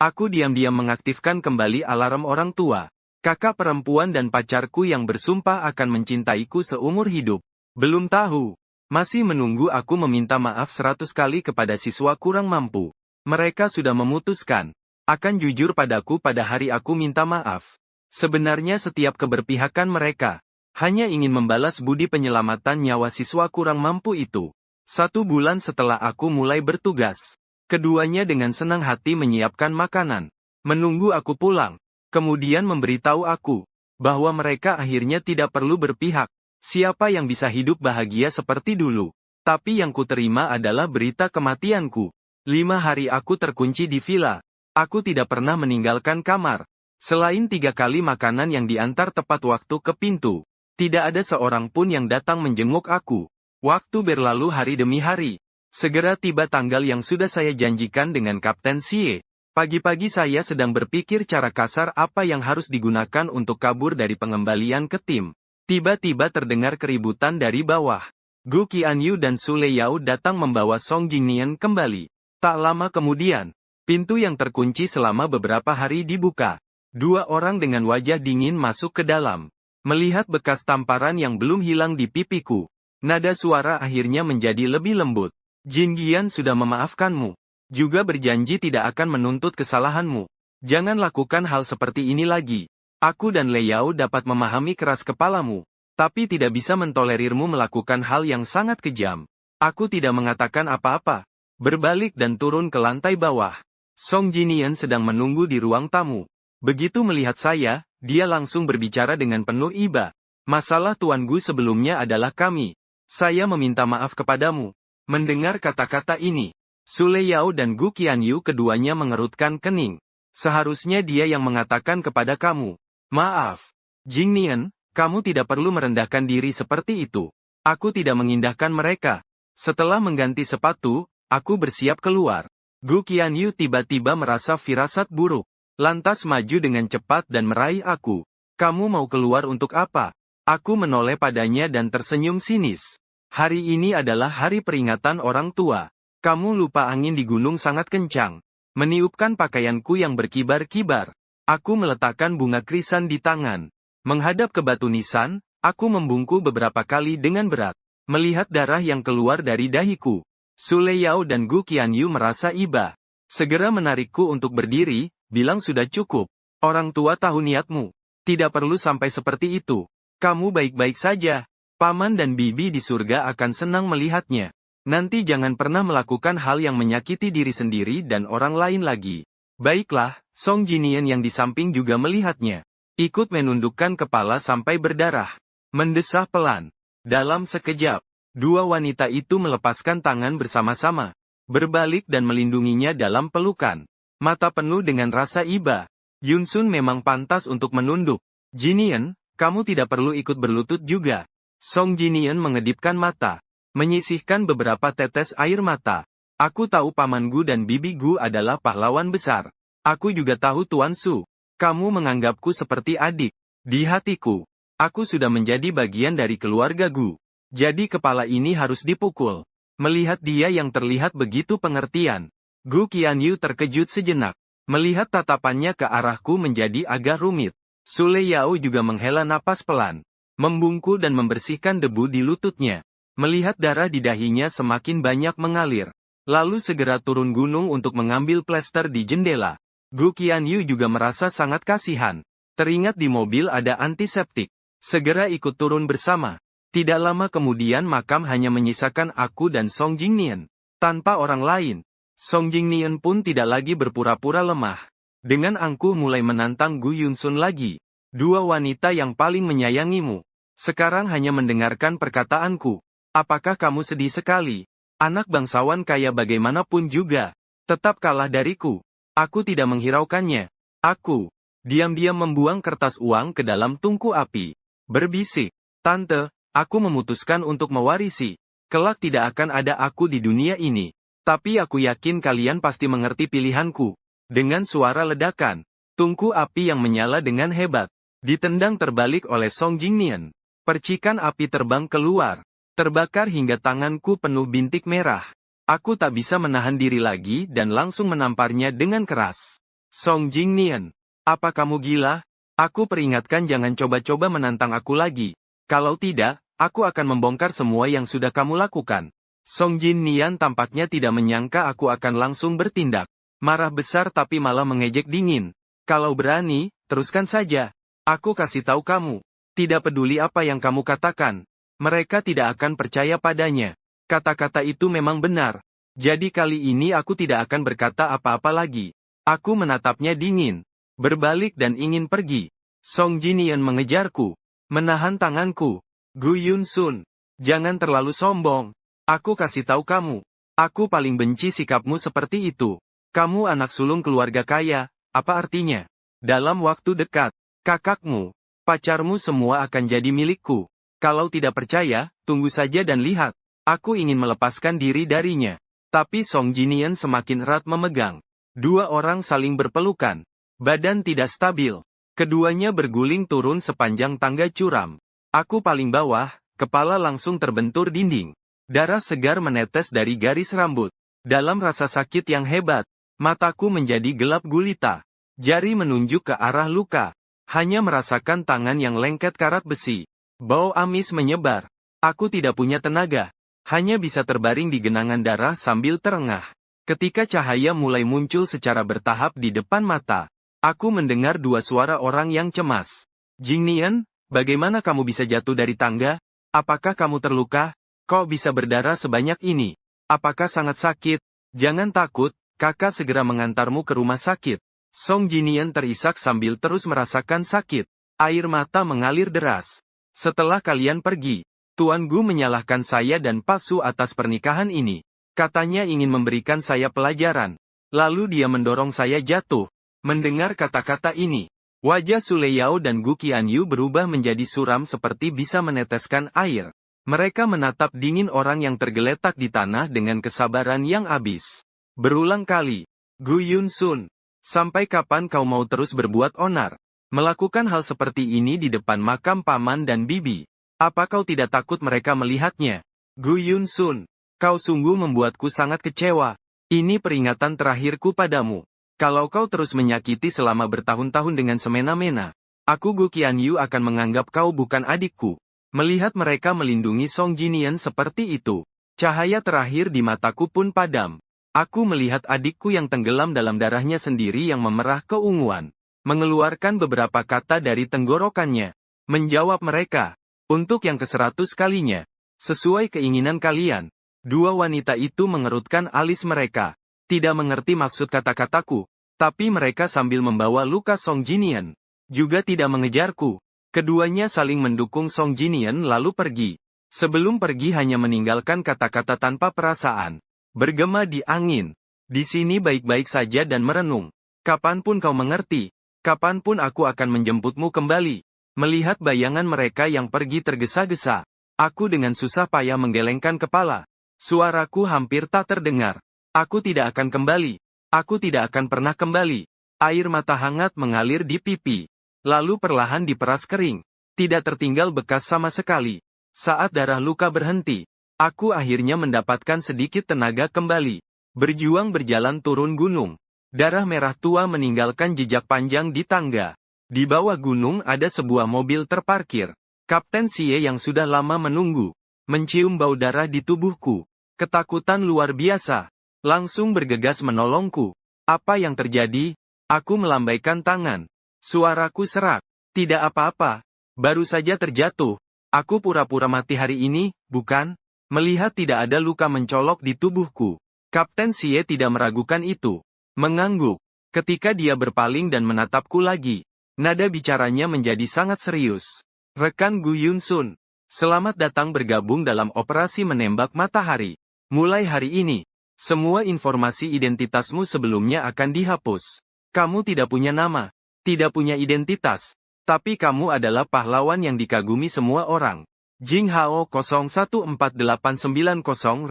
Aku diam-diam mengaktifkan kembali alarm orang tua. Kakak perempuan dan pacarku yang bersumpah akan mencintaiku seumur hidup. Belum tahu. Masih menunggu aku meminta maaf 100 kali kepada siswa kurang mampu. Mereka sudah memutuskan. Akan jujur padaku pada hari aku minta maaf. Sebenarnya setiap keberpihakan mereka. Hanya ingin membalas budi penyelamatan nyawa siswa kurang mampu itu. 1 bulan setelah aku mulai bertugas. Keduanya dengan senang hati menyiapkan makanan. Menunggu aku pulang. Kemudian memberitahu aku. Bahwa mereka akhirnya tidak perlu berpihak. Siapa yang bisa hidup bahagia seperti dulu? Tapi yang kuterima adalah berita kematianku. 5 hari aku terkunci di villa. Aku tidak pernah meninggalkan kamar. Selain 3 kali makanan yang diantar tepat waktu ke pintu. Tidak ada seorang pun yang datang menjenguk aku. Waktu berlalu hari demi hari. Segera tiba tanggal yang sudah saya janjikan dengan Kapten Sie. Pagi-pagi saya sedang berpikir cara kasar apa yang harus digunakan untuk kabur dari pengembalian ke tim. Tiba-tiba terdengar keributan dari bawah. Gu Qianyu dan Su Leyao datang membawa Song Jingnian kembali. Tak lama kemudian, pintu yang terkunci selama beberapa hari dibuka. 2 orang dengan wajah dingin masuk ke dalam. Melihat bekas tamparan yang belum hilang di pipiku. Nada suara akhirnya menjadi lebih lembut. Jingyan sudah memaafkanmu. Juga berjanji tidak akan menuntut kesalahanmu. Jangan lakukan hal seperti ini lagi. Aku dan Leyao dapat memahami keras kepalamu. Tapi tidak bisa mentolerirmu melakukan hal yang sangat kejam. Aku tidak mengatakan apa-apa. Berbalik dan turun ke lantai bawah. Song Jinian sedang menunggu di ruang tamu. Begitu melihat saya, dia langsung berbicara dengan penuh iba. Masalah Tuan Gu sebelumnya adalah kami. Saya meminta maaf kepadamu. Mendengar kata-kata ini, Su Leyao dan Gu Qianyu keduanya mengerutkan kening. Seharusnya dia yang mengatakan kepada kamu. Maaf. Jingnian, kamu tidak perlu merendahkan diri seperti itu. Aku tidak mengindahkan mereka. Setelah mengganti sepatu, aku bersiap keluar. Gu Qianyu tiba-tiba merasa firasat buruk. Lantas maju dengan cepat dan meraih aku. Kamu mau keluar untuk apa? Aku menoleh padanya dan tersenyum sinis. Hari ini adalah hari peringatan orang tua. Kamu lupa angin di gunung sangat kencang. Meniupkan pakaianku yang berkibar-kibar. Aku meletakkan bunga krisan di tangan. Menghadap ke batu nisan, aku membungkuk beberapa kali dengan berat. Melihat darah yang keluar dari dahiku. Su Leyao dan Gu Qianyu merasa iba. Segera menarikku untuk berdiri, bilang sudah cukup. Orang tua tahu niatmu. Tidak perlu sampai seperti itu. Kamu baik-baik saja. Paman dan bibi di surga akan senang melihatnya. Nanti jangan pernah melakukan hal yang menyakiti diri sendiri dan orang lain lagi. Baiklah, Song Jinian yang di samping juga melihatnya. Ikut menundukkan kepala sampai berdarah. Mendesah pelan. Dalam sekejap, 2 wanita itu melepaskan tangan bersama-sama. Berbalik dan melindunginya dalam pelukan. Mata penuh dengan rasa iba. Yunsun memang pantas untuk menunduk. Jinian, kamu tidak perlu ikut berlutut juga. Song Jinian mengedipkan mata. Menyisihkan beberapa tetes air mata. Aku tahu Paman Gu dan Bibi Gu adalah pahlawan besar. Aku juga tahu Tuan Su. Kamu menganggapku seperti adik. Di hatiku, aku sudah menjadi bagian dari keluarga Gu. Jadi kepala ini harus dipukul. Melihat dia yang terlihat begitu pengertian. Gu Qianyu terkejut sejenak. Melihat tatapannya ke arahku menjadi agak rumit. Su Leyao juga menghela napas pelan. Membungkuk dan membersihkan debu di lututnya. Melihat darah di dahinya semakin banyak mengalir. Lalu segera turun gunung untuk mengambil plester di jendela. Gu Qianyu juga merasa sangat kasihan. Teringat di mobil ada antiseptik. Segera ikut turun bersama. Tidak lama kemudian makam hanya menyisakan aku dan Song Jingnian. Tanpa orang lain. Song Jingnian pun tidak lagi berpura-pura lemah. Dengan angkuh mulai menantang Gu Yunsun lagi. 2 wanita yang paling menyayangimu. Sekarang hanya mendengarkan perkataanku. Apakah kamu sedih sekali? Anak bangsawan kaya bagaimanapun juga. Tetap kalah dariku. Aku tidak menghiraukannya. Aku diam-diam membuang kertas uang ke dalam tungku api. Berbisik. Tante, aku memutuskan untuk mewarisi. Kelak tidak akan ada aku di dunia ini. Tapi aku yakin kalian pasti mengerti pilihanku. Dengan suara ledakan, tungku api yang menyala dengan hebat, ditendang terbalik oleh Song Jingnian. Percikan api terbang keluar, terbakar hingga tanganku penuh bintik merah. Aku tak bisa menahan diri lagi dan langsung menamparnya dengan keras. Song Jingnian, apa kamu gila? Aku peringatkan jangan coba-coba menantang aku lagi. Kalau tidak, aku akan membongkar semua yang sudah kamu lakukan. Song Jingnian tampaknya tidak menyangka aku akan langsung bertindak. Marah besar tapi malah mengejek dingin. Kalau berani, teruskan saja. Aku kasih tahu kamu. Tidak peduli apa yang kamu katakan. Mereka tidak akan percaya padanya. Kata-kata itu memang benar. Jadi kali ini aku tidak akan berkata apa-apa lagi. Aku menatapnya dingin. Berbalik dan ingin pergi. Song Jinian mengejarku. Menahan tanganku. Gu Yun Sun. Jangan terlalu sombong. Aku kasih tahu kamu. Aku paling benci sikapmu seperti itu. Kamu anak sulung keluarga kaya, apa artinya? Dalam waktu dekat, kakakmu, pacarmu semua akan jadi milikku. Kalau tidak percaya, tunggu saja dan lihat. Aku ingin melepaskan diri darinya. Tapi Song Jinian semakin erat memegang. Dua orang saling berpelukan. Badan tidak stabil. Keduanya berguling turun sepanjang tangga curam. Aku paling bawah, kepala langsung terbentur dinding. Darah segar menetes dari garis rambut. Dalam rasa sakit yang hebat, mataku menjadi gelap gulita. Jari menunjuk ke arah luka. Hanya merasakan tangan yang lengket karat besi. Bau amis menyebar. Aku tidak punya tenaga. Hanya bisa terbaring di genangan darah sambil terengah. Ketika cahaya mulai muncul secara bertahap di depan mata, aku mendengar dua suara orang yang cemas. Jingnian, bagaimana kamu bisa jatuh dari tangga? Apakah kamu terluka? Kok bisa berdarah sebanyak ini? Apakah sangat sakit? Jangan takut, kakak segera mengantarmu ke rumah sakit. Song Jinian terisak sambil terus merasakan sakit. Air mata mengalir deras. Setelah kalian pergi, Tuan Gu menyalahkan saya dan Pak Su atas pernikahan ini. Katanya ingin memberikan saya pelajaran. Lalu dia mendorong saya jatuh. Mendengar kata-kata ini, wajah Su Leyao dan Gu Qianyu berubah menjadi suram seperti bisa meneteskan air. Mereka menatap dingin orang yang tergeletak di tanah dengan kesabaran yang habis. Berulang kali, Gu Yun Sun, sampai kapan kau mau terus berbuat onar? Melakukan hal seperti ini di depan makam paman dan bibi. Apa kau tidak takut mereka melihatnya? Gu Yun Sun, kau sungguh membuatku sangat kecewa. Ini peringatan terakhirku padamu. Kalau kau terus menyakiti selama bertahun-tahun dengan semena-mena, aku Gu Qianyu akan menganggap kau bukan adikku. Melihat mereka melindungi Song Jinian seperti itu, cahaya terakhir di mataku pun padam. Aku melihat adikku yang tenggelam dalam darahnya sendiri yang memerah keunguan. Mengeluarkan beberapa kata dari tenggorokannya. Menjawab mereka. Untuk yang ke-100 kalinya. Sesuai keinginan kalian. Dua wanita itu mengerutkan alis mereka. Tidak mengerti maksud kata-kataku. Tapi mereka sambil membawa luka Song Jinian. Juga tidak mengejarku. Keduanya saling mendukung Song Jinian lalu pergi. Sebelum pergi hanya meninggalkan kata-kata tanpa perasaan. Bergema di angin. Di sini baik-baik saja dan merenung. Kapanpun kau mengerti. Kapanpun aku akan menjemputmu kembali. Melihat bayangan mereka yang pergi tergesa-gesa. Aku dengan susah payah menggelengkan kepala. Suaraku hampir tak terdengar. Aku tidak akan kembali. Aku tidak akan pernah kembali. Air mata hangat mengalir di pipi. Lalu perlahan diperas kering. Tidak tertinggal bekas sama sekali. Saat darah luka berhenti, aku akhirnya mendapatkan sedikit tenaga kembali. Berjuang berjalan turun gunung. Darah merah tua meninggalkan jejak panjang di tangga. Di bawah gunung ada sebuah mobil terparkir. Kapten Xie yang sudah lama menunggu. Mencium bau darah di tubuhku. Ketakutan luar biasa. Langsung bergegas menolongku. Apa yang terjadi? Aku melambaikan tangan. Suaraku serak. Tidak apa-apa. Baru saja terjatuh. Aku pura-pura mati hari ini, bukan? Melihat tidak ada luka mencolok di tubuhku. Kapten Xie tidak meragukan itu. Mengangguk. Ketika dia berpaling dan menatapku lagi. Nada bicaranya menjadi sangat serius. Rekan Gu Yun Sun. Selamat datang bergabung dalam operasi menembak matahari. Mulai hari ini, semua informasi identitasmu sebelumnya akan dihapus. Kamu tidak punya nama. Tidak punya identitas. Tapi kamu adalah pahlawan yang dikagumi semua orang. Jing Hao 014890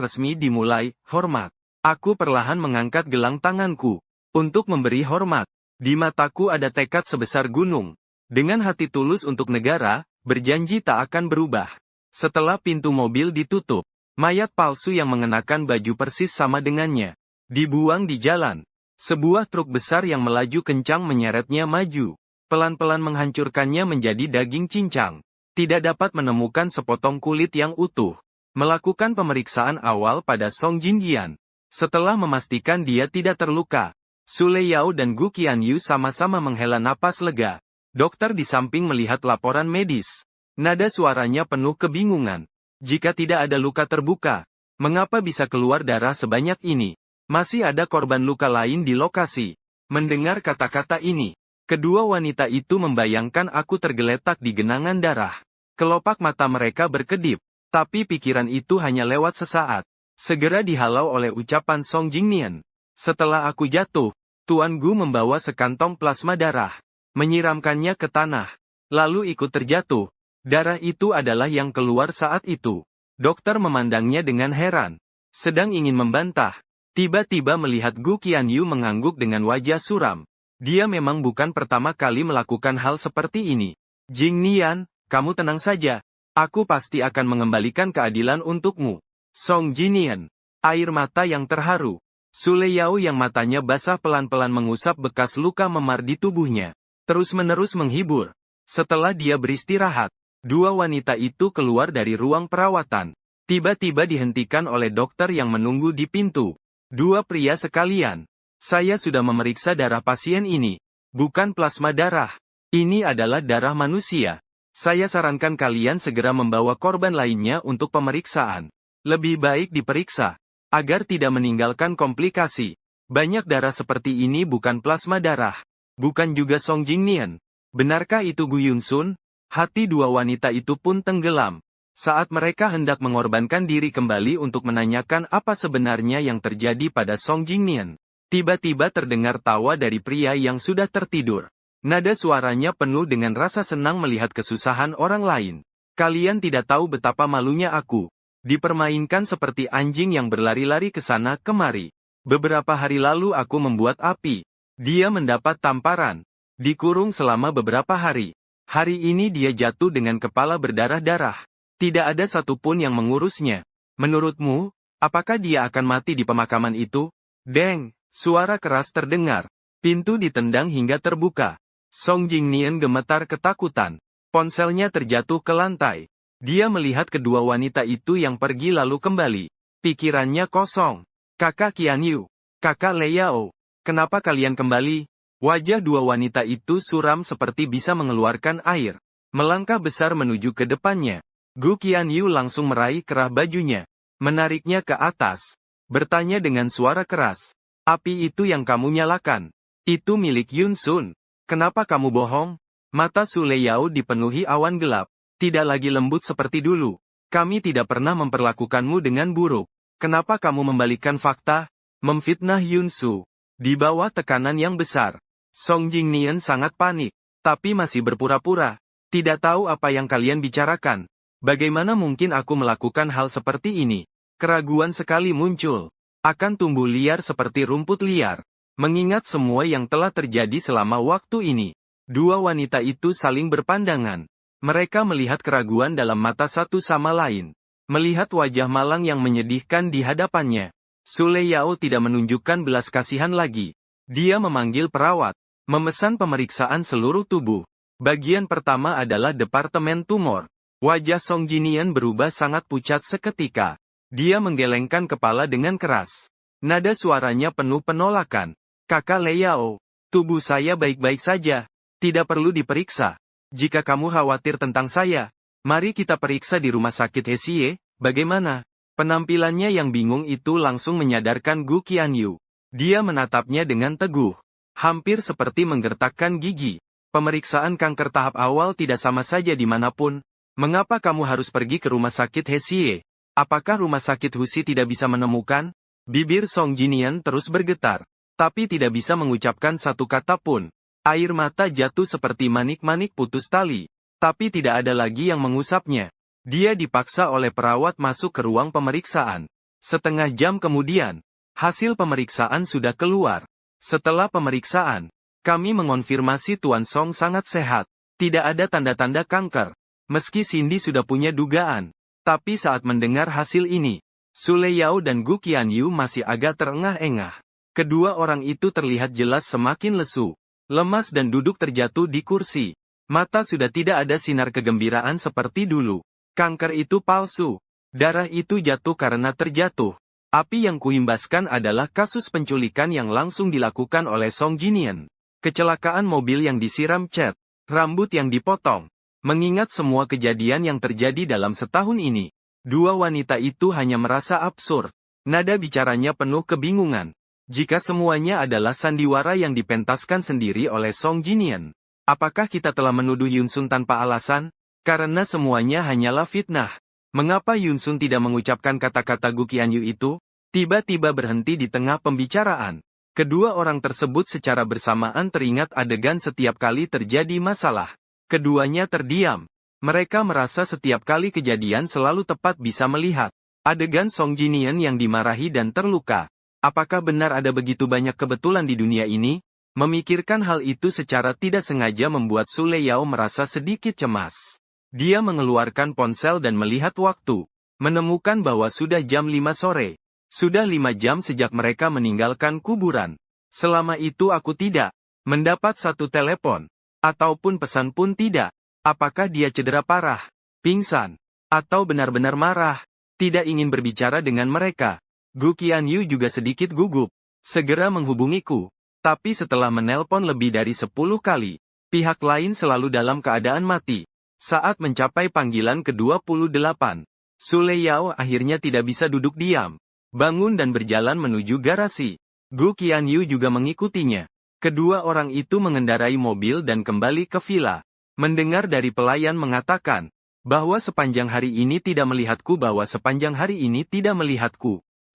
resmi dimulai, hormat. Aku perlahan mengangkat gelang tanganku. Untuk memberi hormat. Di mataku ada tekad sebesar gunung. Dengan hati tulus untuk negara, berjanji tak akan berubah. Setelah pintu mobil ditutup, mayat palsu yang mengenakan baju persis sama dengannya dibuang di jalan. Sebuah truk besar yang melaju kencang menyeretnya maju. Pelan-pelan menghancurkannya menjadi daging cincang. Tidak dapat menemukan sepotong kulit yang utuh. Melakukan pemeriksaan awal pada Song Jinjian. Setelah memastikan dia tidak terluka, Sule Yao dan Gu Qianyu sama-sama menghela napas lega. Dokter di samping melihat laporan medis. Nada suaranya penuh kebingungan. Jika tidak ada luka terbuka, mengapa bisa keluar darah sebanyak ini? Masih ada korban luka lain di lokasi. Mendengar kata-kata ini, kedua wanita itu membayangkan aku tergeletak di genangan darah. Kelopak mata mereka berkedip, tapi pikiran itu hanya lewat sesaat. Segera dihalau oleh ucapan Song Jingnian. Setelah aku jatuh, Tuan Gu membawa sekantong plasma darah, menyiramkannya ke tanah, lalu ikut terjatuh. Darah itu adalah yang keluar saat itu. Dokter memandangnya dengan heran. Sedang ingin membantah. Tiba-tiba melihat Gu Qianyu mengangguk dengan wajah suram. Dia memang bukan pertama kali melakukan hal seperti ini. Jing Nian, kamu tenang saja. Aku pasti akan mengembalikan keadilan untukmu. Song Jinian. Air mata yang terharu. Sule Yao yang matanya basah pelan-pelan mengusap bekas luka memar di tubuhnya. Terus-menerus menghibur. Setelah dia beristirahat, dua wanita itu keluar dari ruang perawatan. Tiba-tiba dihentikan oleh dokter yang menunggu di pintu. Dua pria sekalian. Saya sudah memeriksa darah pasien ini. Bukan plasma darah. Ini adalah darah manusia. Saya sarankan kalian segera membawa korban lainnya untuk pemeriksaan. Lebih baik diperiksa, agar tidak meninggalkan komplikasi. Banyak darah seperti ini bukan plasma darah. Bukan juga Song Jingnian. Benarkah itu Gu Yunsun? Hati dua wanita itu pun tenggelam. Saat mereka hendak mengorbankan diri kembali untuk menanyakan apa sebenarnya yang terjadi pada Song Jingnian, tiba-tiba terdengar tawa dari pria yang sudah tertidur. Nada suaranya penuh dengan rasa senang melihat kesusahan orang lain. Kalian tidak tahu betapa malunya aku. Dipermainkan seperti anjing yang berlari-lari ke sana kemari. Beberapa hari lalu aku membuat api. Dia mendapat tamparan. Dikurung selama beberapa hari. Hari ini dia jatuh dengan kepala berdarah-darah. Tidak ada satupun yang mengurusnya. Menurutmu, apakah dia akan mati di pemakaman itu? Deng, suara keras terdengar. Pintu ditendang hingga terbuka. Song Jingnian gemetar ketakutan. Ponselnya terjatuh ke lantai. Dia melihat kedua wanita itu yang pergi lalu kembali. Pikirannya kosong. Kakak Qianyu, kakak Leyao, kenapa kalian kembali? Wajah dua wanita itu suram seperti bisa mengeluarkan air. Melangkah besar menuju ke depannya. Gu Qianyu langsung meraih kerah bajunya, menariknya ke atas, bertanya dengan suara keras. Api itu yang kamu nyalakan. Itu milik Yunsun. Kenapa kamu bohong? Mata Sule Yao dipenuhi awan gelap. Tidak lagi lembut seperti dulu. Kami tidak pernah memperlakukanmu dengan buruk. Kenapa kamu membalikkan fakta? Memfitnah Yunsu. Di bawah tekanan yang besar, Song Jingnian sangat panik, tapi masih berpura-pura. Tidak tahu apa yang kalian bicarakan. Bagaimana mungkin aku melakukan hal seperti ini? Keraguan sekali muncul. Akan tumbuh liar seperti rumput liar. Mengingat semua yang telah terjadi selama waktu ini. Dua wanita itu saling berpandangan. Mereka melihat keraguan dalam mata satu sama lain. Melihat wajah malang yang menyedihkan di hadapannya. Sule Yao tidak menunjukkan belas kasihan lagi. Dia memanggil perawat. Memesan pemeriksaan seluruh tubuh. Bagian pertama adalah Departemen Tumor. Wajah Song Jinian berubah sangat pucat seketika. Dia menggelengkan kepala dengan keras. Nada suaranya penuh penolakan. Kakak Leyao, tubuh saya baik-baik saja. Tidak perlu diperiksa. Jika kamu khawatir tentang saya, mari kita periksa di rumah sakit Hesie, bagaimana? Penampilannya yang bingung itu langsung menyadarkan Gu Qianyu. Dia menatapnya dengan teguh. Hampir seperti menggertakkan gigi. Pemeriksaan kanker tahap awal tidak sama saja dimanapun. Mengapa kamu harus pergi ke rumah sakit Hesie? Apakah rumah sakit Husi tidak bisa menemukan? Bibir Song Jinian terus bergetar, tapi tidak bisa mengucapkan satu kata pun. Air mata jatuh seperti manik-manik putus tali, tapi tidak ada lagi yang mengusapnya. Dia dipaksa oleh perawat masuk ke ruang pemeriksaan. Setengah jam kemudian, hasil pemeriksaan sudah keluar. Setelah pemeriksaan, kami mengonfirmasi Tuan Song sangat sehat. Tidak ada tanda-tanda kanker. Meski Cindy sudah punya dugaan, tapi saat mendengar hasil ini, Sule Yao dan Gu Qianyu masih agak terengah-engah. Kedua orang itu terlihat jelas semakin lesu, lemas dan duduk terjatuh di kursi. Mata sudah tidak ada sinar kegembiraan seperti dulu. Kanker itu palsu. Darah itu jatuh karena terjatuh. Api yang kuhimbaskan adalah kasus penculikan yang langsung dilakukan oleh Song Jinian. Kecelakaan mobil yang disiram cat, rambut yang dipotong. Mengingat semua kejadian yang terjadi dalam setahun ini, dua wanita itu hanya merasa absurd. Nada bicaranya penuh kebingungan. Jika semuanya adalah sandiwara yang dipentaskan sendiri oleh Song Jinian, apakah kita telah menuduh Yunsun tanpa alasan? Karena semuanya hanyalah fitnah. Mengapa Yunsun tidak mengucapkan kata-kata Gu Qianyu itu? Tiba-tiba berhenti di tengah pembicaraan. Kedua orang tersebut secara bersamaan teringat adegan setiap kali terjadi masalah. Keduanya terdiam. Mereka merasa setiap kali kejadian selalu tepat bisa melihat adegan Song Jinian yang dimarahi dan terluka. Apakah benar ada begitu banyak kebetulan di dunia ini? Memikirkan hal itu secara tidak sengaja membuat Su Leyao merasa sedikit cemas. Dia mengeluarkan ponsel dan melihat waktu. Menemukan bahwa sudah jam 5 sore. Sudah 5 jam sejak mereka meninggalkan kuburan. Selama itu aku tidak mendapat satu telepon. Ataupun pesan pun tidak. Apakah dia cedera parah? Pingsan? Atau benar-benar marah? Tidak ingin berbicara dengan mereka. Gu Qianyu juga sedikit gugup. Segera menghubungiku. Tapi setelah menelpon lebih dari 10 kali, pihak lain selalu dalam keadaan mati. Saat mencapai panggilan ke-28, Su Leyao akhirnya tidak bisa duduk diam. Bangun dan berjalan menuju garasi. Gu Qianyu juga mengikutinya. Kedua orang itu mengendarai mobil dan kembali ke villa. Mendengar dari pelayan mengatakan bahwa sepanjang hari ini tidak melihatku,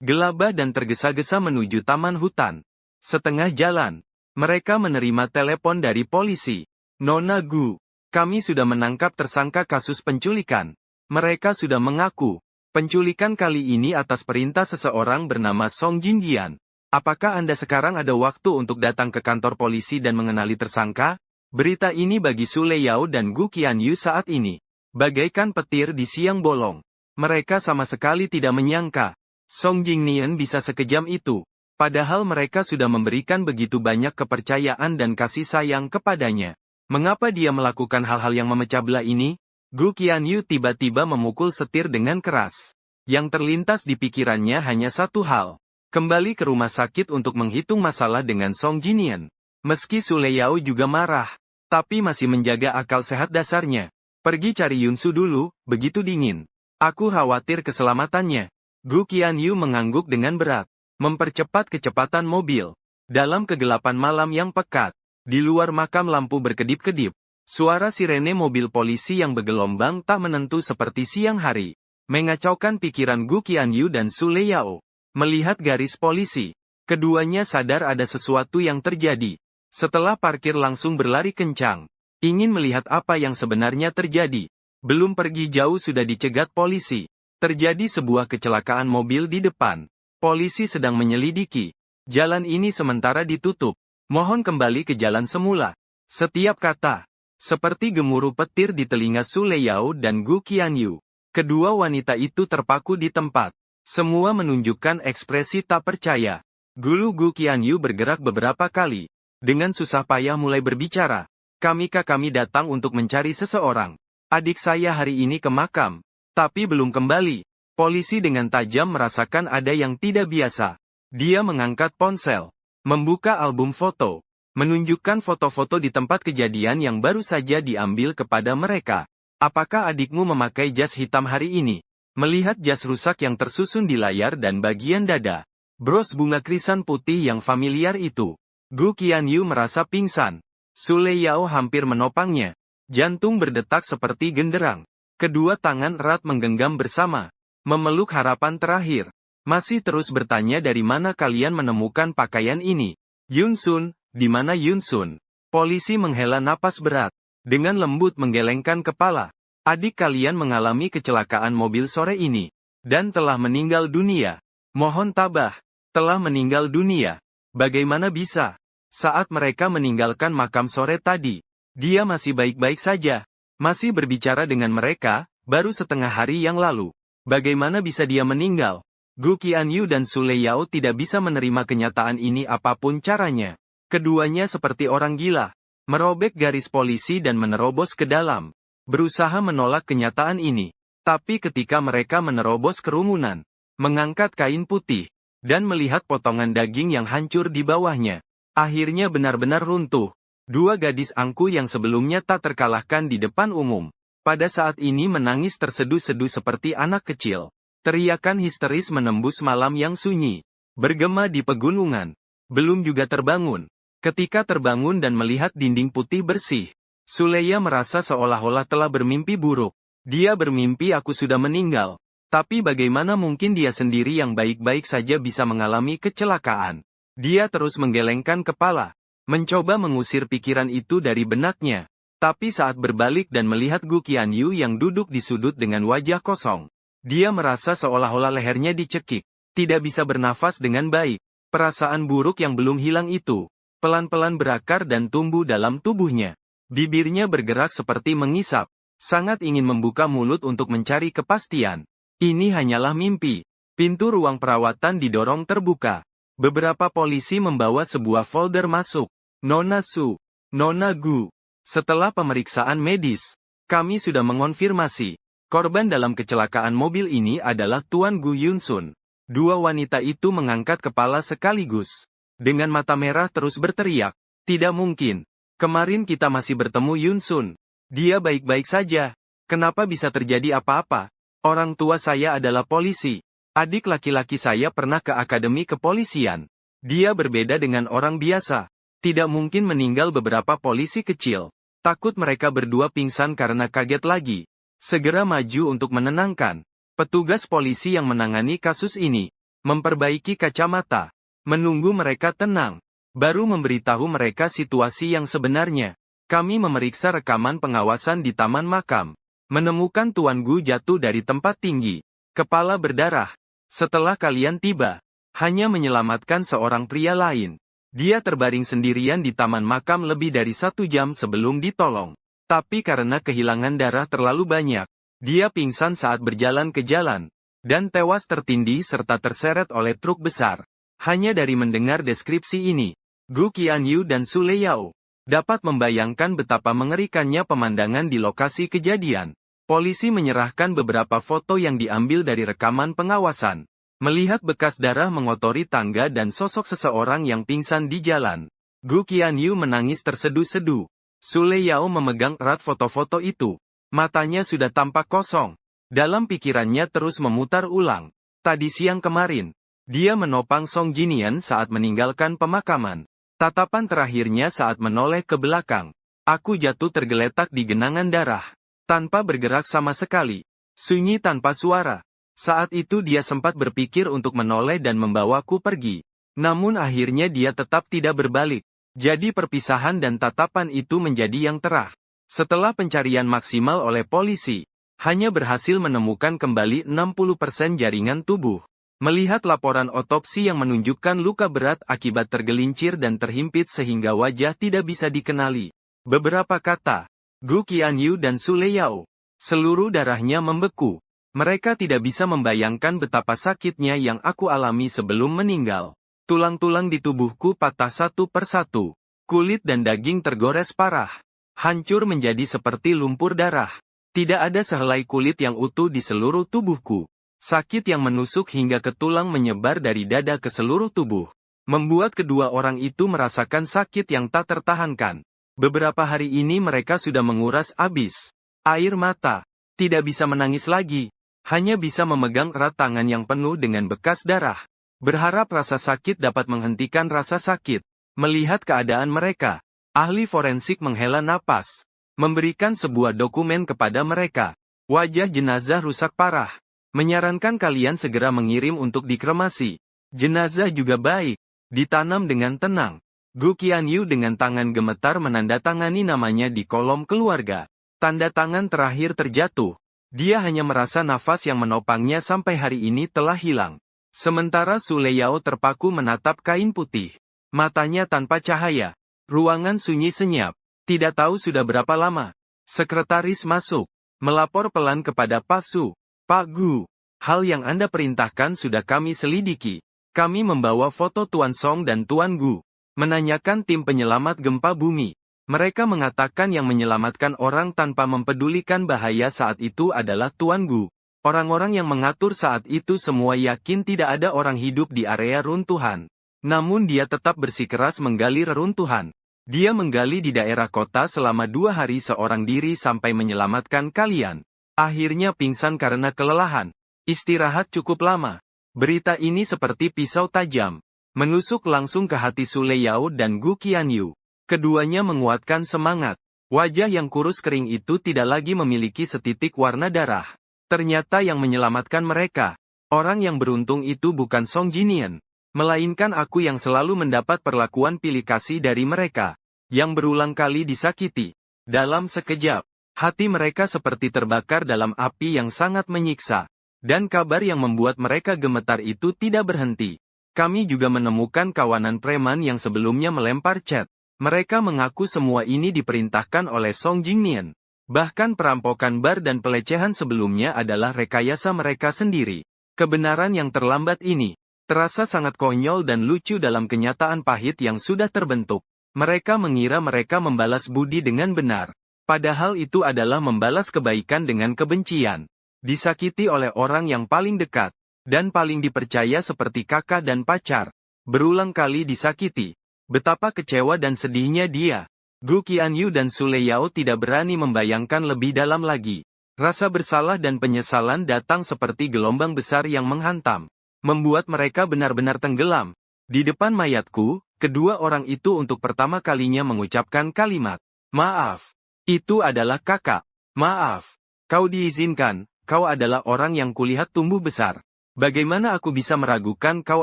gelabah dan tergesa-gesa menuju taman hutan. Setengah jalan, mereka menerima telepon dari polisi. Nona Gu, kami sudah menangkap tersangka kasus penculikan. Mereka sudah mengaku penculikan kali ini atas perintah seseorang bernama Song Jinjian. Apakah Anda sekarang ada waktu untuk datang ke kantor polisi dan mengenali tersangka? Berita ini bagi Su Leyao dan Gu Qianyu saat ini bagaikan petir di siang bolong. Mereka sama sekali tidak menyangka Song Jinian bisa sekejam itu. Padahal mereka sudah memberikan begitu banyak kepercayaan dan kasih sayang kepadanya. Mengapa dia melakukan hal-hal yang memecah belah ini? Gu Qianyu tiba-tiba memukul setir dengan keras. Yang terlintas di pikirannya hanya satu hal. Kembali ke rumah sakit untuk menghitung masalah dengan Song Jinian. Meski Su Leyao juga marah, tapi masih menjaga akal sehat dasarnya. Pergi cari Yunsu dulu, begitu dingin. Aku khawatir keselamatannya. Gu Qianyu mengangguk dengan berat. Mempercepat kecepatan mobil. Dalam kegelapan malam yang pekat, di luar makam lampu berkedip-kedip. Suara sirene mobil polisi yang bergelombang tak menentu seperti siang hari. Mengacaukan pikiran Gu Qianyu dan Su Leyao. Melihat garis polisi, keduanya sadar ada sesuatu yang terjadi. Setelah parkir langsung berlari kencang. Ingin melihat apa yang sebenarnya terjadi. Belum pergi jauh sudah dicegat polisi. Terjadi sebuah kecelakaan mobil di depan. Polisi sedang menyelidiki. Jalan ini sementara ditutup. Mohon kembali ke jalan semula. Setiap kata, seperti gemuruh petir di telinga Su Leyao dan Gu Qianyu. Kedua wanita itu terpaku di tempat. Semua menunjukkan ekspresi tak percaya. Gulu Gu Qianyu bergerak beberapa kali. Dengan susah payah mulai berbicara. Kami datang untuk mencari seseorang. Adik saya hari ini ke makam. Tapi belum kembali. Polisi dengan tajam merasakan ada yang tidak biasa. Dia mengangkat ponsel. Membuka album foto. Menunjukkan foto-foto di tempat kejadian yang baru saja diambil kepada mereka. Apakah adikmu memakai jas hitam hari ini? Melihat jas rusak yang tersusun di layar dan bagian dada. Bros bunga krisan putih yang familiar itu. Gu Qianyu merasa pingsan. Su Leyao hampir menopangnya. Jantung berdetak seperti genderang. Kedua tangan erat menggenggam bersama. Memeluk harapan terakhir. Masih terus bertanya dari mana kalian menemukan pakaian ini. Yunsun, di mana Yunsun? Polisi menghela napas berat. Dengan lembut menggelengkan kepala. Adik kalian mengalami kecelakaan mobil sore ini. Dan telah meninggal dunia. Mohon tabah. Telah meninggal dunia. Bagaimana bisa? Saat mereka meninggalkan makam sore tadi. Dia masih baik-baik saja. Masih berbicara dengan mereka, baru setengah hari yang lalu. Bagaimana bisa dia meninggal? Gu Qianyu dan Sule Yao tidak bisa menerima kenyataan ini apapun caranya. Keduanya seperti orang gila, merobek garis polisi dan menerobos ke dalam, berusaha menolak kenyataan ini. Tapi ketika mereka menerobos kerumunan, mengangkat kain putih, dan melihat potongan daging yang hancur di bawahnya, akhirnya benar-benar runtuh. Dua gadis angku yang sebelumnya tak terkalahkan di depan umum, pada saat ini menangis terseduh-seduh seperti anak kecil. Teriakan histeris menembus malam yang sunyi, bergema di pegunungan. Belum juga terbangun. Ketika terbangun dan melihat dinding putih bersih, Suleya merasa seolah-olah telah bermimpi buruk. Dia bermimpi aku sudah meninggal. Tapi bagaimana mungkin dia sendiri yang baik-baik saja bisa mengalami kecelakaan? Dia terus menggelengkan kepala, mencoba mengusir pikiran itu dari benaknya. Tapi saat berbalik dan melihat Gu Qianyu yang duduk di sudut dengan wajah kosong, dia merasa seolah-olah lehernya dicekik, tidak bisa bernafas dengan baik. Perasaan buruk yang belum hilang itu, pelan-pelan berakar dan tumbuh dalam tubuhnya. Bibirnya bergerak seperti mengisap, sangat ingin membuka mulut untuk mencari kepastian. Ini hanyalah mimpi. Pintu ruang perawatan didorong terbuka. Beberapa polisi membawa sebuah folder masuk. Nona Su, Nona Gu. Setelah pemeriksaan medis, kami sudah mengonfirmasi. Korban dalam kecelakaan mobil ini adalah Tuan Gu Yunsun. Dua wanita itu mengangkat kepala sekaligus. Dengan mata merah terus berteriak, tidak mungkin. Kemarin kita masih bertemu Yunsun. Dia baik-baik saja. Kenapa bisa terjadi apa-apa? Orang tua saya adalah polisi. Adik laki-laki saya pernah ke akademi kepolisian. Dia berbeda dengan orang biasa. Tidak mungkin meninggal. Beberapa polisi kecil. Takut mereka berdua pingsan karena kaget lagi. Segera maju untuk menenangkan. Petugas polisi yang menangani kasus ini, memperbaiki kacamata, menunggu mereka tenang, baru memberitahu mereka situasi yang sebenarnya. Kami memeriksa rekaman pengawasan di taman makam, menemukan Tuan Gu jatuh dari tempat tinggi, kepala berdarah. Setelah kalian tiba, hanya menyelamatkan seorang pria lain. Dia terbaring sendirian di taman makam lebih dari 1 jam sebelum ditolong. Tapi karena kehilangan darah terlalu banyak, dia pingsan saat berjalan ke jalan, dan tewas tertindih serta terseret oleh truk besar. Hanya dari mendengar deskripsi ini, Gu Qianyu dan Sule Yao dapat membayangkan betapa mengerikannya pemandangan di lokasi kejadian. Polisi menyerahkan beberapa foto yang diambil dari rekaman pengawasan. Melihat bekas darah mengotori tangga dan sosok seseorang yang pingsan di jalan, Gu Qianyu menangis terseduh-seduh. Sule Yao memegang erat foto-foto itu. Matanya sudah tampak kosong. Dalam pikirannya terus memutar ulang. Tadi siang kemarin, dia menopang Song Jinian saat meninggalkan pemakaman. Tatapan terakhirnya saat menoleh ke belakang. Aku jatuh tergeletak di genangan darah. Tanpa bergerak sama sekali. Sunyi tanpa suara. Saat itu dia sempat berpikir untuk menoleh dan membawaku pergi. Namun akhirnya dia tetap tidak berbalik. Jadi perpisahan dan tatapan itu menjadi yang terah. Setelah pencarian maksimal oleh polisi, hanya berhasil menemukan kembali 60% jaringan tubuh. Melihat laporan otopsi yang menunjukkan luka berat akibat tergelincir dan terhimpit sehingga wajah tidak bisa dikenali. Beberapa kata, Gu Qianyu dan Sule Yao. Seluruh darahnya membeku. Mereka tidak bisa membayangkan betapa sakitnya yang aku alami sebelum meninggal. Tulang-tulang di tubuhku patah satu persatu. Kulit dan daging tergores parah. Hancur menjadi seperti lumpur darah. Tidak ada sehelai kulit yang utuh di seluruh tubuhku. Sakit yang menusuk hingga ke tulang menyebar dari dada ke seluruh tubuh. Membuat kedua orang itu merasakan sakit yang tak tertahankan. Beberapa hari ini mereka sudah menguras habis air mata. Tidak bisa menangis lagi. Hanya bisa memegang erat tangan yang penuh dengan bekas darah. Berharap rasa sakit dapat menghentikan rasa sakit. Melihat keadaan mereka, ahli forensik menghela napas. Memberikan sebuah dokumen kepada mereka. Wajah jenazah rusak parah. Menyarankan kalian segera mengirim untuk dikremasi. Jenazah juga baik. Ditanam dengan tenang. Gu Qianyu dengan tangan gemetar menandatangani namanya di kolom keluarga. Tanda tangan terakhir terjatuh. Dia hanya merasa nafas yang menopangnya sampai hari ini telah hilang. Sementara Sule Yao terpaku menatap kain putih. Matanya tanpa cahaya. Ruangan sunyi senyap. Tidak tahu sudah berapa lama. Sekretaris masuk. Melapor pelan kepada Pak Su. Pak Gu. Hal yang Anda perintahkan sudah kami selidiki. Kami membawa foto Tuan Song dan Tuan Gu. Menanyakan tim penyelamat gempa bumi. Mereka mengatakan yang menyelamatkan orang tanpa mempedulikan bahaya saat itu adalah Tuan Gu. Orang-orang yang mengatur saat itu semua yakin tidak ada orang hidup di area runtuhan. Namun dia tetap bersikeras menggali reruntuhan. Dia menggali di daerah kota selama 2 hari seorang diri sampai menyelamatkan kalian. Akhirnya pingsan karena kelelahan. Istirahat cukup lama. Berita ini seperti pisau tajam. Menusuk langsung ke hati Sule Yao dan Gu Qianyu. Keduanya menguatkan semangat. Wajah yang kurus kering itu tidak lagi memiliki setitik warna darah. Ternyata yang menyelamatkan mereka. Orang yang beruntung itu bukan Song Jinian. Melainkan aku yang selalu mendapat perlakuan pilih kasih dari mereka. Yang berulang kali disakiti. Dalam sekejap, hati mereka seperti terbakar dalam api yang sangat menyiksa. Dan kabar yang membuat mereka gemetar itu tidak berhenti. Kami juga menemukan kawanan preman yang sebelumnya melempar cat. Mereka mengaku semua ini diperintahkan oleh Song Jingnian. Bahkan perampokan bar dan pelecehan sebelumnya adalah rekayasa mereka sendiri. Kebenaran yang terlambat ini terasa sangat konyol dan lucu dalam kenyataan pahit yang sudah terbentuk. Mereka mengira mereka membalas budi dengan benar. Padahal itu adalah membalas kebaikan dengan kebencian. Disakiti oleh orang yang paling dekat, dan paling dipercaya seperti kakak dan pacar. Berulang kali disakiti. Betapa kecewa dan sedihnya dia. Gu Qianyu dan Sule Yao tidak berani membayangkan lebih dalam lagi. Rasa bersalah dan penyesalan datang seperti gelombang besar yang menghantam. Membuat mereka benar-benar tenggelam. Di depan mayatku, kedua orang itu untuk pertama kalinya mengucapkan kalimat, "Maaf. Itu adalah kakak. Maaf. Kau diizinkan. Kau adalah orang yang kulihat tumbuh besar. Bagaimana aku bisa meragukan kau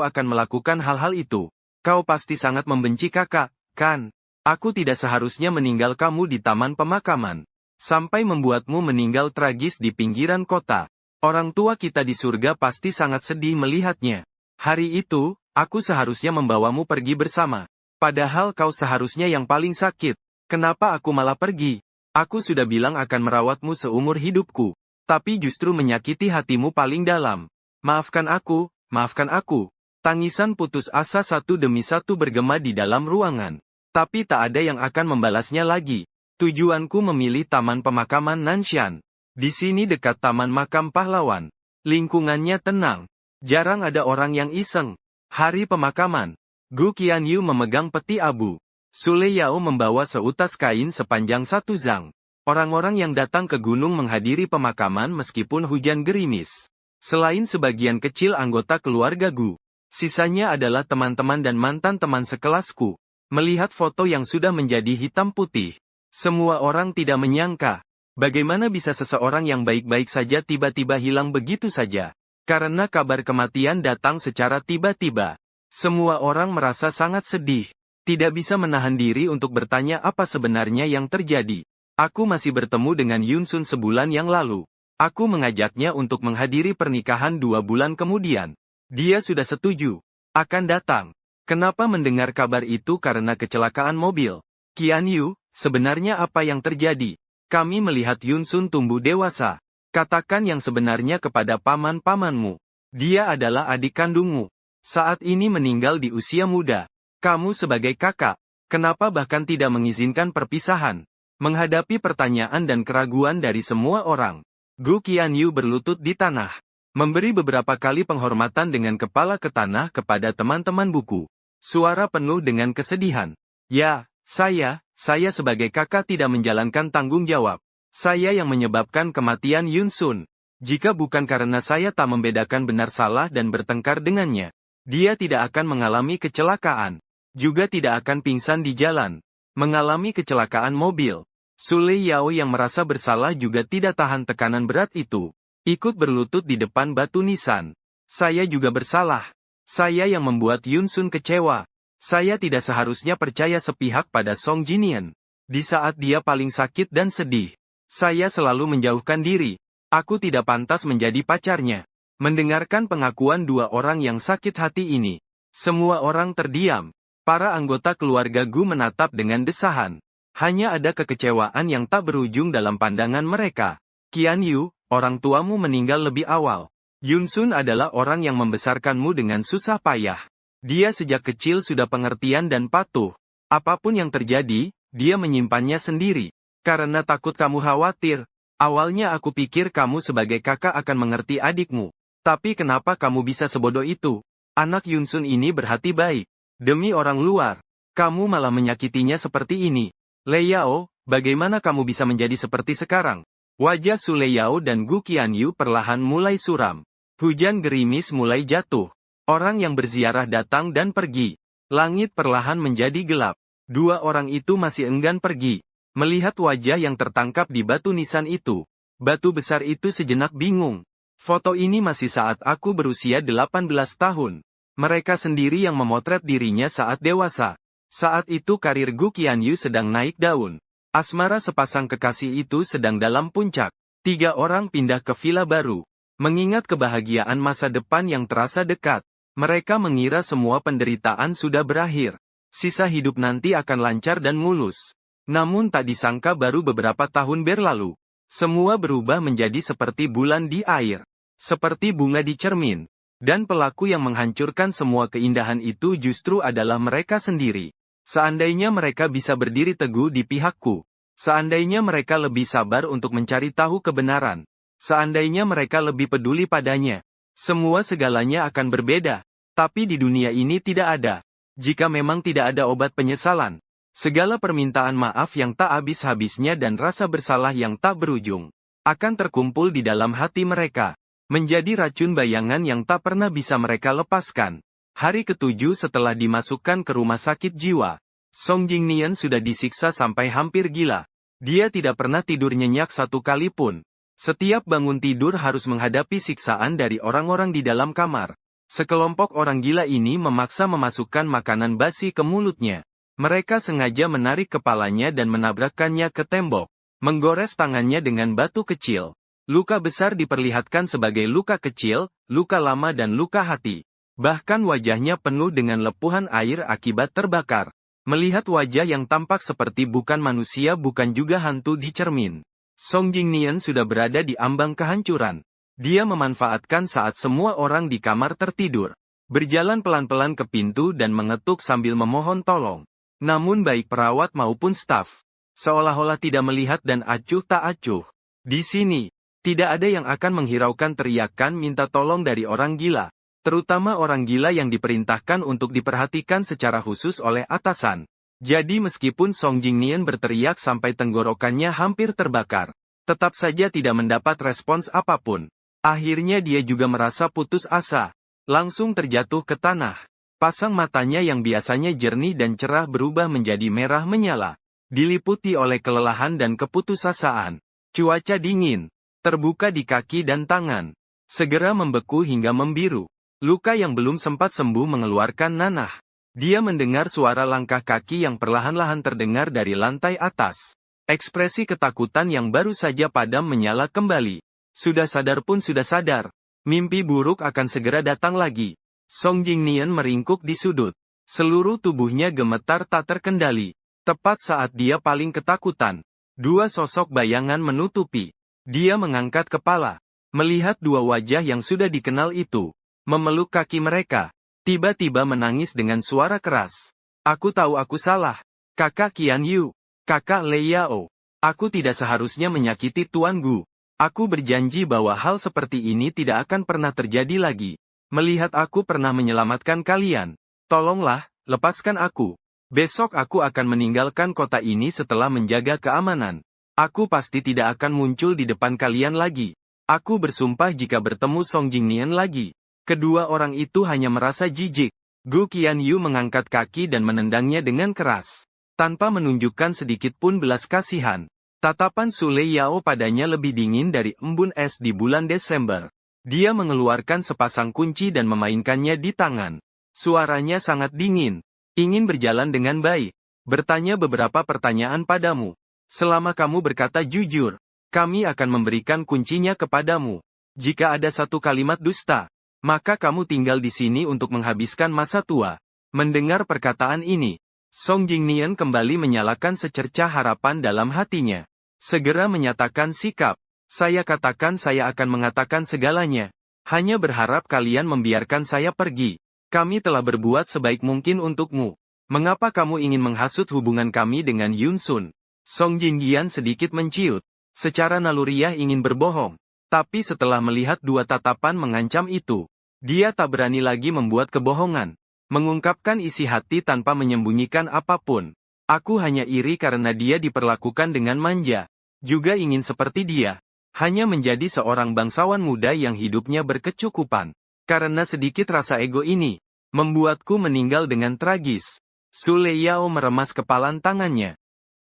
akan melakukan hal-hal itu? Kau pasti sangat membenci kakak, kan? Aku tidak seharusnya meninggal kamu di taman pemakaman. Sampai membuatmu meninggal tragis di pinggiran kota. Orang tua kita di surga pasti sangat sedih melihatnya. Hari itu, aku seharusnya membawamu pergi bersama. Padahal kau seharusnya yang paling sakit. Kenapa aku malah pergi? Aku sudah bilang akan merawatmu seumur hidupku. Tapi justru menyakiti hatimu paling dalam. Maafkan aku, maafkan aku." Tangisan putus asa satu demi satu bergema di dalam ruangan. Tapi tak ada yang akan membalasnya lagi. Tujuanku memilih taman pemakaman Nanshan. Di sini dekat taman makam pahlawan. Lingkungannya tenang. Jarang ada orang yang iseng. Hari pemakaman. Gu Qianyu memegang peti abu. Sule Yao membawa seutas kain sepanjang 1 zang. Orang-orang yang datang ke gunung menghadiri pemakaman meskipun hujan gerimis. Selain sebagian kecil anggota keluarga Gu, sisanya adalah teman-teman dan mantan teman sekelasku. Melihat foto yang sudah menjadi hitam putih, semua orang tidak menyangka, bagaimana bisa seseorang yang baik-baik saja tiba-tiba hilang begitu saja. Karena kabar kematian datang secara tiba-tiba. Semua orang merasa sangat sedih. Tidak bisa menahan diri untuk bertanya apa sebenarnya yang terjadi. Aku masih bertemu dengan Yun Sun sebulan yang lalu. Aku mengajaknya untuk menghadiri pernikahan 2 bulan kemudian. Dia sudah setuju. Akan datang. Kenapa mendengar kabar itu karena kecelakaan mobil? Qianyu, sebenarnya apa yang terjadi? Kami melihat Yun Sun tumbuh dewasa. Katakan yang sebenarnya kepada paman-pamanmu. Dia adalah adik kandungmu. Saat ini meninggal di usia muda. Kamu sebagai kakak, kenapa bahkan tidak mengizinkan perpisahan? Menghadapi pertanyaan dan keraguan dari semua orang, Gu Qianyu berlutut di tanah. Memberi beberapa kali penghormatan dengan kepala ke tanah kepada teman-teman buku. Suara penuh dengan kesedihan. "Ya, saya sebagai kakak tidak menjalankan tanggung jawab. Saya yang menyebabkan kematian Yun Sun. Jika bukan karena saya tak membedakan benar salah dan bertengkar dengannya, dia tidak akan mengalami kecelakaan. Juga tidak akan pingsan di jalan. Mengalami kecelakaan mobil." Sule Yao yang merasa bersalah juga tidak tahan tekanan berat itu. Ikut berlutut di depan batu nisan. "Saya juga bersalah. Saya yang membuat Yun Sun kecewa. Saya tidak seharusnya percaya sepihak pada Song Jinian. Di saat dia paling sakit dan sedih, saya selalu menjauhkan diri. Aku tidak pantas menjadi pacarnya." Mendengarkan pengakuan 2 orang yang sakit hati ini, semua orang terdiam. Para anggota keluarga Gu menatap dengan desahan. Hanya ada kekecewaan yang tak berujung dalam pandangan mereka. "Qianyu, orang tuamu meninggal lebih awal. Yunsun adalah orang yang membesarkanmu dengan susah payah. Dia sejak kecil sudah pengertian dan patuh. Apapun yang terjadi, dia menyimpannya sendiri. Karena takut kamu khawatir. Awalnya aku pikir kamu sebagai kakak akan mengerti adikmu. Tapi kenapa kamu bisa sebodoh itu? Anak Yunsun ini berhati baik. Demi orang luar, kamu malah menyakitinya seperti ini. Leyao, bagaimana kamu bisa menjadi seperti sekarang? Wajah Su Leyao dan Gu Qianyu perlahan mulai suram. Hujan gerimis mulai jatuh. Orang yang berziarah datang dan pergi. Langit perlahan menjadi gelap. Dua orang itu masih enggan pergi. Melihat wajah yang tertangkap di batu nisan itu. Batu besar itu sejenak bingung. Foto ini masih saat aku berusia 18 tahun. Mereka sendiri yang memotret dirinya saat dewasa. Saat itu karir Gu Qianyu sedang naik daun. Asmara sepasang kekasih itu sedang dalam puncak. 3 orang pindah ke villa baru. Mengingat kebahagiaan masa depan yang terasa dekat. Mereka mengira semua penderitaan sudah berakhir. Sisa hidup nanti akan lancar dan mulus. Namun tak disangka baru beberapa tahun berlalu. Semua berubah menjadi seperti bulan di air. Seperti bunga di cermin. Dan pelaku yang menghancurkan semua keindahan itu justru adalah mereka sendiri. Seandainya mereka bisa berdiri teguh di pihakku. Seandainya mereka lebih sabar untuk mencari tahu kebenaran. Seandainya mereka lebih peduli padanya. Semua segalanya akan berbeda. Tapi di dunia ini tidak ada. Jika memang tidak ada obat penyesalan. Segala permintaan maaf yang tak habis-habisnya dan rasa bersalah yang tak berujung. Akan terkumpul di dalam hati mereka. Menjadi racun bayangan yang tak pernah bisa mereka lepaskan. Hari ke-7 setelah dimasukkan ke rumah sakit jiwa. Song Jingnian sudah disiksa sampai hampir gila. Dia tidak pernah tidur nyenyak satu kali pun. Setiap bangun tidur harus menghadapi siksaan dari orang-orang di dalam kamar. Sekelompok orang gila ini memaksa memasukkan makanan basi ke mulutnya. Mereka sengaja menarik kepalanya dan menabrakkannya ke tembok. Menggores tangannya dengan batu kecil. Luka besar diperlihatkan sebagai luka kecil, luka lama dan luka hati. Bahkan wajahnya penuh dengan lepuhan air akibat terbakar. Melihat wajah yang tampak seperti bukan manusia bukan juga hantu di cermin. Song Jingnian sudah berada di ambang kehancuran. Dia memanfaatkan saat semua orang di kamar tertidur. Berjalan pelan-pelan ke pintu dan mengetuk sambil memohon tolong. Namun baik perawat maupun staf. Seolah-olah tidak melihat dan acuh tak acuh. Di sini. Tidak ada yang akan menghiraukan teriakan minta tolong dari orang gila. Terutama orang gila yang diperintahkan untuk diperhatikan secara khusus oleh atasan. Jadi meskipun Song Jingnian berteriak sampai tenggorokannya hampir terbakar. Tetap saja tidak mendapat respons apapun. Akhirnya dia juga merasa putus asa. Langsung terjatuh ke tanah. Pasang matanya yang biasanya jernih dan cerah berubah menjadi merah menyala. Diliputi oleh kelelahan dan keputusasaan. Cuaca dingin. Terbuka di kaki dan tangan. Segera membeku hingga membiru. Luka yang belum sempat sembuh mengeluarkan nanah. Dia mendengar suara langkah kaki yang perlahan-lahan terdengar dari lantai atas. Ekspresi ketakutan yang baru saja padam menyala kembali. Sudah sadar pun sudah sadar. Mimpi buruk akan segera datang lagi. Song Jingnian meringkuk di sudut. Seluruh tubuhnya gemetar tak terkendali. Tepat saat dia paling ketakutan. 2 sosok bayangan menutupi. Dia mengangkat kepala, melihat 2 wajah yang sudah dikenal itu, memeluk kaki mereka, tiba-tiba menangis dengan suara keras. Aku tahu aku salah. Kakak Qianyu, kakak Leyao. Aku tidak seharusnya menyakiti Tuan Gu. Aku berjanji bahwa hal seperti ini tidak akan pernah terjadi lagi. Melihat aku pernah menyelamatkan kalian. Tolonglah, lepaskan aku. Besok aku akan meninggalkan kota ini setelah menjaga keamanan. Aku pasti tidak akan muncul di depan kalian lagi. Aku bersumpah jika bertemu Song Jingnian lagi. Kedua orang itu hanya merasa jijik. Gu Qianyu mengangkat kaki dan menendangnya dengan keras. Tanpa menunjukkan sedikit pun belas kasihan. Tatapan Su Leyao padanya lebih dingin dari embun es di bulan Desember. Dia mengeluarkan sepasang kunci dan memainkannya di tangan. Suaranya sangat dingin. Ingin berjalan dengan baik. Bertanya beberapa pertanyaan padamu. Selama kamu berkata jujur, kami akan memberikan kuncinya kepadamu. Jika ada satu kalimat dusta, maka kamu tinggal di sini untuk menghabiskan masa tua. Mendengar perkataan ini, Song Jingnian kembali menyalakan secercah harapan dalam hatinya. Segera menyatakan sikap. Saya katakan saya akan mengatakan segalanya. Hanya berharap kalian membiarkan saya pergi. Kami telah berbuat sebaik mungkin untukmu. Mengapa kamu ingin menghasut hubungan kami dengan Yun Sun? Song Jingyan sedikit menciut. Secara naluriah ingin berbohong. Tapi setelah melihat dua tatapan mengancam itu, dia tak berani lagi membuat kebohongan. Mengungkapkan isi hati tanpa menyembunyikan apapun. Aku hanya iri karena dia diperlakukan dengan manja. Juga ingin seperti dia. Hanya menjadi seorang bangsawan muda yang hidupnya berkecukupan. Karena sedikit rasa ego ini, membuatku meninggal dengan tragis. Su Leyao meremas kepalan tangannya.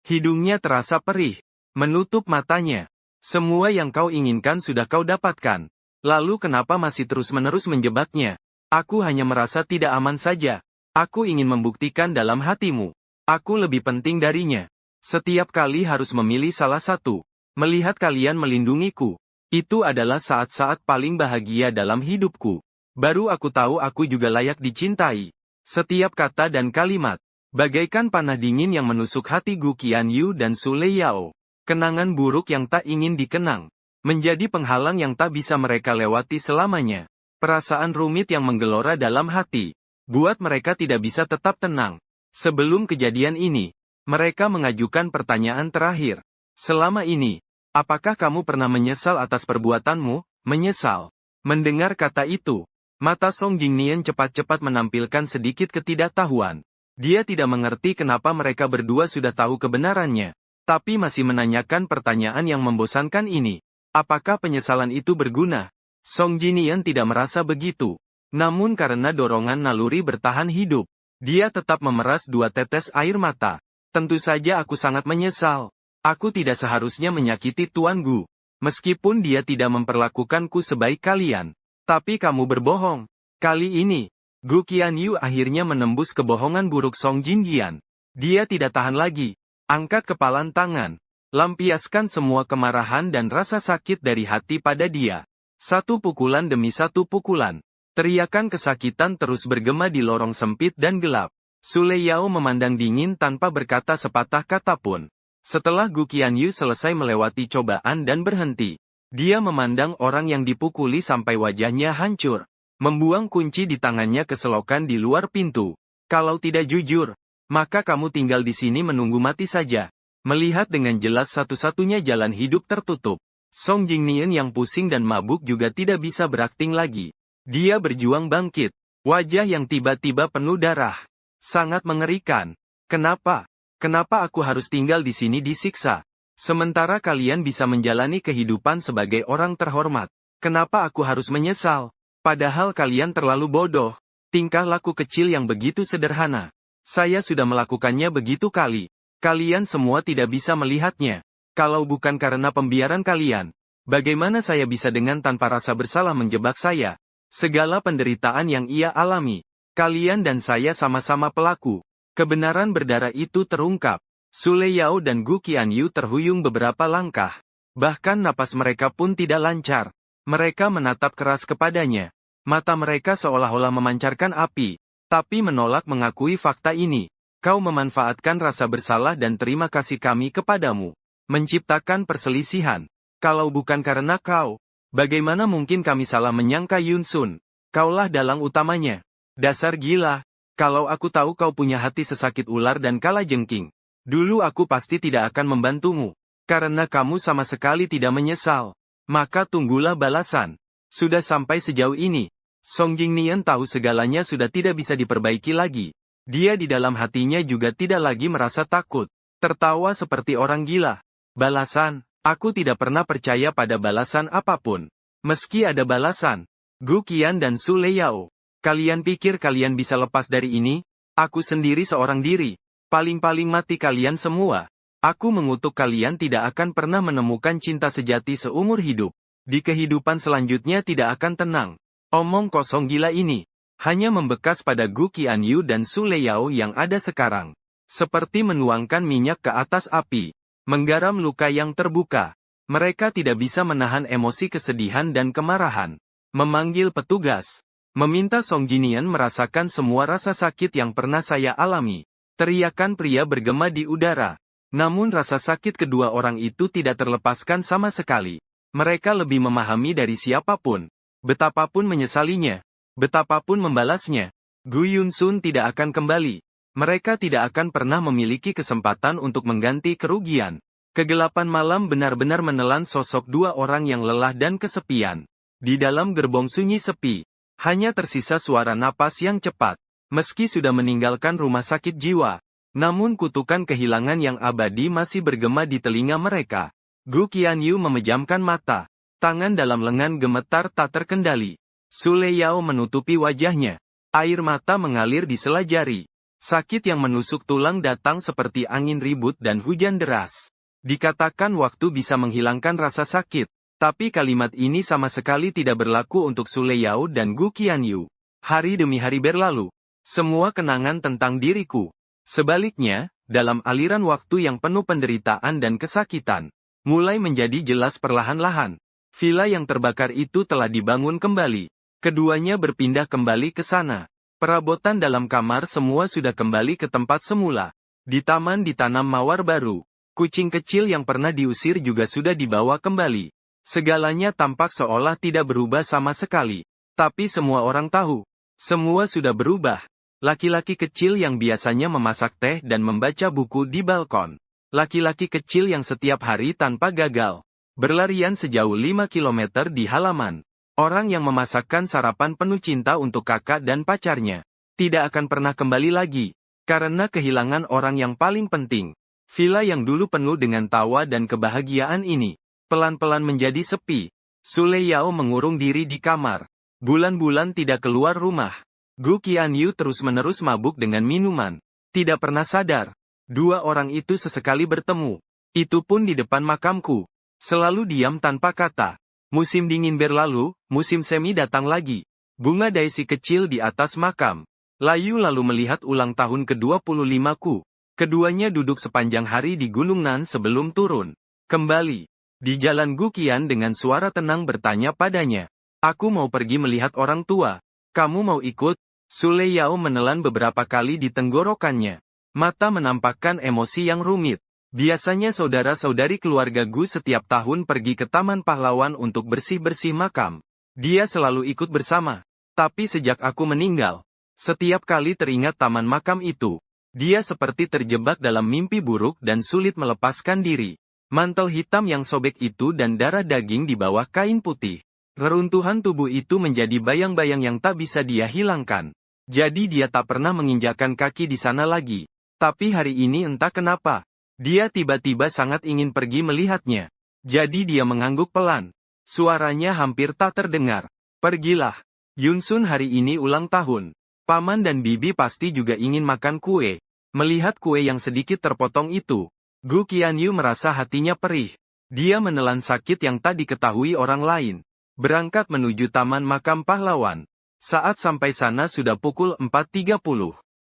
Hidungnya terasa perih. Menutup matanya. Semua yang kau inginkan sudah kau dapatkan. Lalu kenapa masih terus-menerus menjebaknya? Aku hanya merasa tidak aman saja. Aku ingin membuktikan dalam hatimu. Aku lebih penting darinya. Setiap kali harus memilih salah satu. Melihat kalian melindungiku. Itu adalah saat-saat paling bahagia dalam hidupku. Baru aku tahu aku juga layak dicintai. Setiap kata dan kalimat. Bagaikan panah dingin yang menusuk hati Gu Qianyu dan Su Leyao. Kenangan buruk yang tak ingin dikenang. Menjadi penghalang yang tak bisa mereka lewati selamanya. Perasaan rumit yang menggelora dalam hati. Buat mereka tidak bisa tetap tenang. Sebelum kejadian ini, mereka mengajukan pertanyaan terakhir. Selama ini, apakah kamu pernah menyesal atas perbuatanmu? Menyesal. Mendengar kata itu, mata Song Jingnian cepat-cepat menampilkan sedikit ketidaktahuan. Dia tidak mengerti kenapa mereka berdua sudah tahu kebenarannya, tapi masih menanyakan pertanyaan yang membosankan ini. Apakah penyesalan itu berguna? Song Jingnian tidak merasa begitu. Namun karena dorongan naluri bertahan hidup, dia tetap memeras dua tetes air mata. Tentu saja aku sangat menyesal. Aku tidak seharusnya menyakiti Tuan Gu. Meskipun dia tidak memperlakukanku sebaik kalian. Tapi kamu berbohong. Kali ini, Gu Qianyu akhirnya menembus kebohongan buruk Song Jingyan. Dia tidak tahan lagi. Angkat kepalan tangan. Lampiaskan semua kemarahan dan rasa sakit dari hati pada dia. Satu pukulan demi satu pukulan. Teriakan kesakitan terus bergema di lorong sempit dan gelap. Su Leyao memandang dingin tanpa berkata sepatah kata pun. Setelah Gu Qianyu selesai melewati cobaan dan berhenti, dia memandang orang yang dipukuli sampai wajahnya hancur. Membuang kunci di tangannya ke selokan di luar pintu. Kalau tidak jujur, maka kamu tinggal di sini menunggu mati saja. Melihat dengan jelas satu-satunya jalan hidup tertutup. Song Jingnian yang pusing dan mabuk juga tidak bisa berakting lagi. Dia berjuang bangkit. Wajah yang tiba-tiba penuh darah. Sangat mengerikan. Kenapa? Kenapa aku harus tinggal di sini disiksa? Sementara kalian bisa menjalani kehidupan sebagai orang terhormat. Kenapa aku harus menyesal? Padahal kalian terlalu bodoh. Tingkah laku kecil yang begitu sederhana. Saya sudah melakukannya begitu kali. Kalian semua tidak bisa melihatnya. Kalau bukan karena pembiaran kalian, bagaimana saya bisa dengan tanpa rasa bersalah menjebak saya? Segala penderitaan yang ia alami. Kalian dan saya sama-sama pelaku. Kebenaran berdarah itu terungkap. Su Leyao dan Gu Qianyu terhuyung beberapa langkah. Bahkan napas mereka pun tidak lancar. Mereka menatap keras kepadanya. Mata mereka seolah-olah memancarkan api. Tapi menolak mengakui fakta ini. Kau memanfaatkan rasa bersalah dan terima kasih kami kepadamu. Menciptakan perselisihan. Kalau bukan karena kau, bagaimana mungkin kami salah menyangka Yun Sun? Kaulah dalang utamanya. Dasar gila. Kalau aku tahu kau punya hati sesakit ular dan kalajengking, dulu aku pasti tidak akan membantumu. Karena kamu sama sekali tidak menyesal. Maka tunggulah balasan. Sudah sampai sejauh ini. Song Jingnian tahu segalanya sudah tidak bisa diperbaiki lagi. Dia di dalam hatinya juga tidak lagi merasa takut. Tertawa seperti orang gila. Balasan, aku tidak pernah percaya pada balasan apapun. Meski ada balasan. Gu Qian dan Su Leyao. Kalian pikir kalian bisa lepas dari ini? Aku sendiri seorang diri. Paling-paling mati kalian semua. Aku mengutuk kalian tidak akan pernah menemukan cinta sejati seumur hidup. Di kehidupan selanjutnya tidak akan tenang. Omong kosong gila ini hanya membekas pada Gu Qianyu dan Su Leyao yang ada sekarang. Seperti menuangkan minyak ke atas api. Menggaram luka yang terbuka. Mereka tidak bisa menahan emosi kesedihan dan kemarahan. Memanggil petugas. Meminta Song Jingnian merasakan semua rasa sakit yang pernah saya alami. Teriakan pria bergema di udara. Namun rasa sakit kedua orang itu tidak terlepaskan sama sekali. Mereka lebih memahami dari siapapun Betapapun menyesalinya, betapapun membalasnya, Gu Yunsun tidak akan kembali. Mereka tidak akan pernah memiliki kesempatan untuk mengganti kerugian. Kegelapan malam benar-benar menelan sosok dua orang yang lelah dan kesepian. Di dalam gerbong sunyi sepi, hanya tersisa suara napas yang cepat. Meski sudah meninggalkan rumah sakit jiwa, namun kutukan kehilangan yang abadi masih bergema di telinga mereka. Gu Qianyu memejamkan mata. Tangan dalam lengan gemetar tak terkendali. Su Leyao menutupi wajahnya. Air mata mengalir di sela jari. Sakit yang menusuk tulang datang seperti angin ribut dan hujan deras. Dikatakan waktu bisa menghilangkan rasa sakit. Tapi kalimat ini sama sekali tidak berlaku untuk Su Leyao dan Gu Qianyu. Hari demi hari berlalu. Semua kenangan tentang diriku. Sebaliknya, dalam aliran waktu yang penuh penderitaan dan kesakitan, mulai menjadi jelas perlahan-lahan. Villa yang terbakar itu telah dibangun kembali. Keduanya berpindah kembali ke sana. Perabotan dalam kamar semua sudah kembali ke tempat semula. Di taman ditanam mawar baru. Kucing kecil yang pernah diusir juga sudah dibawa kembali. Segalanya tampak seolah tidak berubah sama sekali. Tapi semua orang tahu. Semua sudah berubah. Laki-laki kecil yang biasanya memasak teh dan membaca buku di balkon. Laki-laki kecil yang setiap hari tanpa gagal berlarian sejauh 5 kilometer di halaman. Orang yang memasakkan sarapan penuh cinta untuk kakak dan pacarnya. Tidak akan pernah kembali lagi. Karena kehilangan orang yang paling penting. Villa yang dulu penuh dengan tawa dan kebahagiaan ini, pelan-pelan menjadi sepi. Su Leyao mengurung diri di kamar. Bulan-bulan tidak keluar rumah. Gu Qianyu terus-menerus mabuk dengan minuman. Tidak pernah sadar. Dua orang itu sesekali bertemu. Itu pun di depan makamku. Selalu diam tanpa kata. Musim dingin berlalu, musim semi datang lagi. Bunga daisy kecil di atas makam. Layu lalu melihat ulang tahun ke-25ku. Keduanya duduk sepanjang hari di Gunung Nan sebelum turun. Kembali. Di jalan Gu Qian dengan suara tenang bertanya padanya. Aku mau pergi melihat orang tua. Kamu mau ikut? Su Leyao menelan beberapa kali di tenggorokannya. Mata menampakkan emosi yang rumit. Biasanya saudara-saudari keluarga Gu setiap tahun pergi ke Taman Pahlawan untuk bersih-bersih makam. Dia selalu ikut bersama. Tapi sejak aku meninggal, setiap kali teringat taman makam itu, dia seperti terjebak dalam mimpi buruk dan sulit melepaskan diri. Mantel hitam yang sobek itu dan darah daging di bawah kain putih. Reruntuhan tubuh itu menjadi bayang-bayang yang tak bisa dia hilangkan. Jadi dia tak pernah menginjakkan kaki di sana lagi. Tapi hari ini entah kenapa, dia tiba-tiba sangat ingin pergi melihatnya. Jadi dia mengangguk pelan. Suaranya hampir tak terdengar. Pergilah. Yunsun hari ini ulang tahun. Paman dan bibi pasti juga ingin makan kue. Melihat kue yang sedikit terpotong itu, Gu Qianyu merasa hatinya perih. Dia menelan sakit yang tak diketahui orang lain. Berangkat menuju Taman Makam Pahlawan. Saat sampai sana sudah pukul 4.30.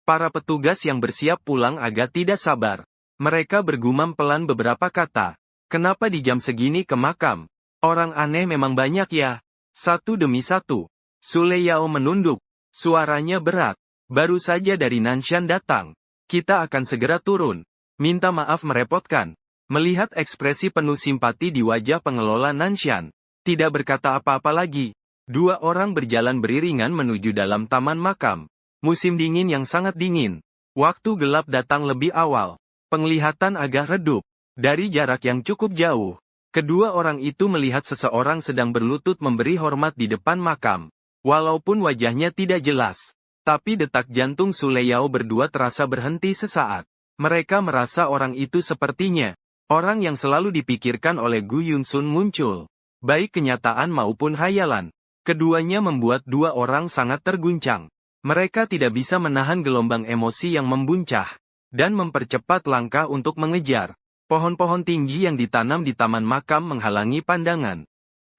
Para petugas yang bersiap pulang agak tidak sabar. Mereka bergumam pelan beberapa kata. Kenapa di jam segini ke makam? Orang aneh memang banyak ya. Satu demi satu. Su Leyao menunduk. Suaranya berat. Baru saja dari Nanshan datang. Kita akan segera turun. Minta maaf merepotkan. Melihat ekspresi penuh simpati di wajah pengelola Nanshan. Tidak berkata apa-apa lagi. Dua orang berjalan beriringan menuju dalam taman makam. Musim dingin yang sangat dingin. Waktu gelap datang lebih awal. Penglihatan agak redup. Dari jarak yang cukup jauh, kedua orang itu melihat seseorang sedang berlutut memberi hormat di depan makam. Walaupun wajahnya tidak jelas, tapi detak jantung Su Leyao berdua terasa berhenti sesaat. Mereka merasa orang itu sepertinya orang yang selalu dipikirkan oleh Gu Yunsun muncul. Baik kenyataan maupun hayalan. Keduanya membuat dua orang sangat terguncang. Mereka tidak bisa menahan gelombang emosi yang membuncah dan mempercepat langkah untuk mengejar. Pohon-pohon tinggi yang ditanam di taman makam menghalangi pandangan.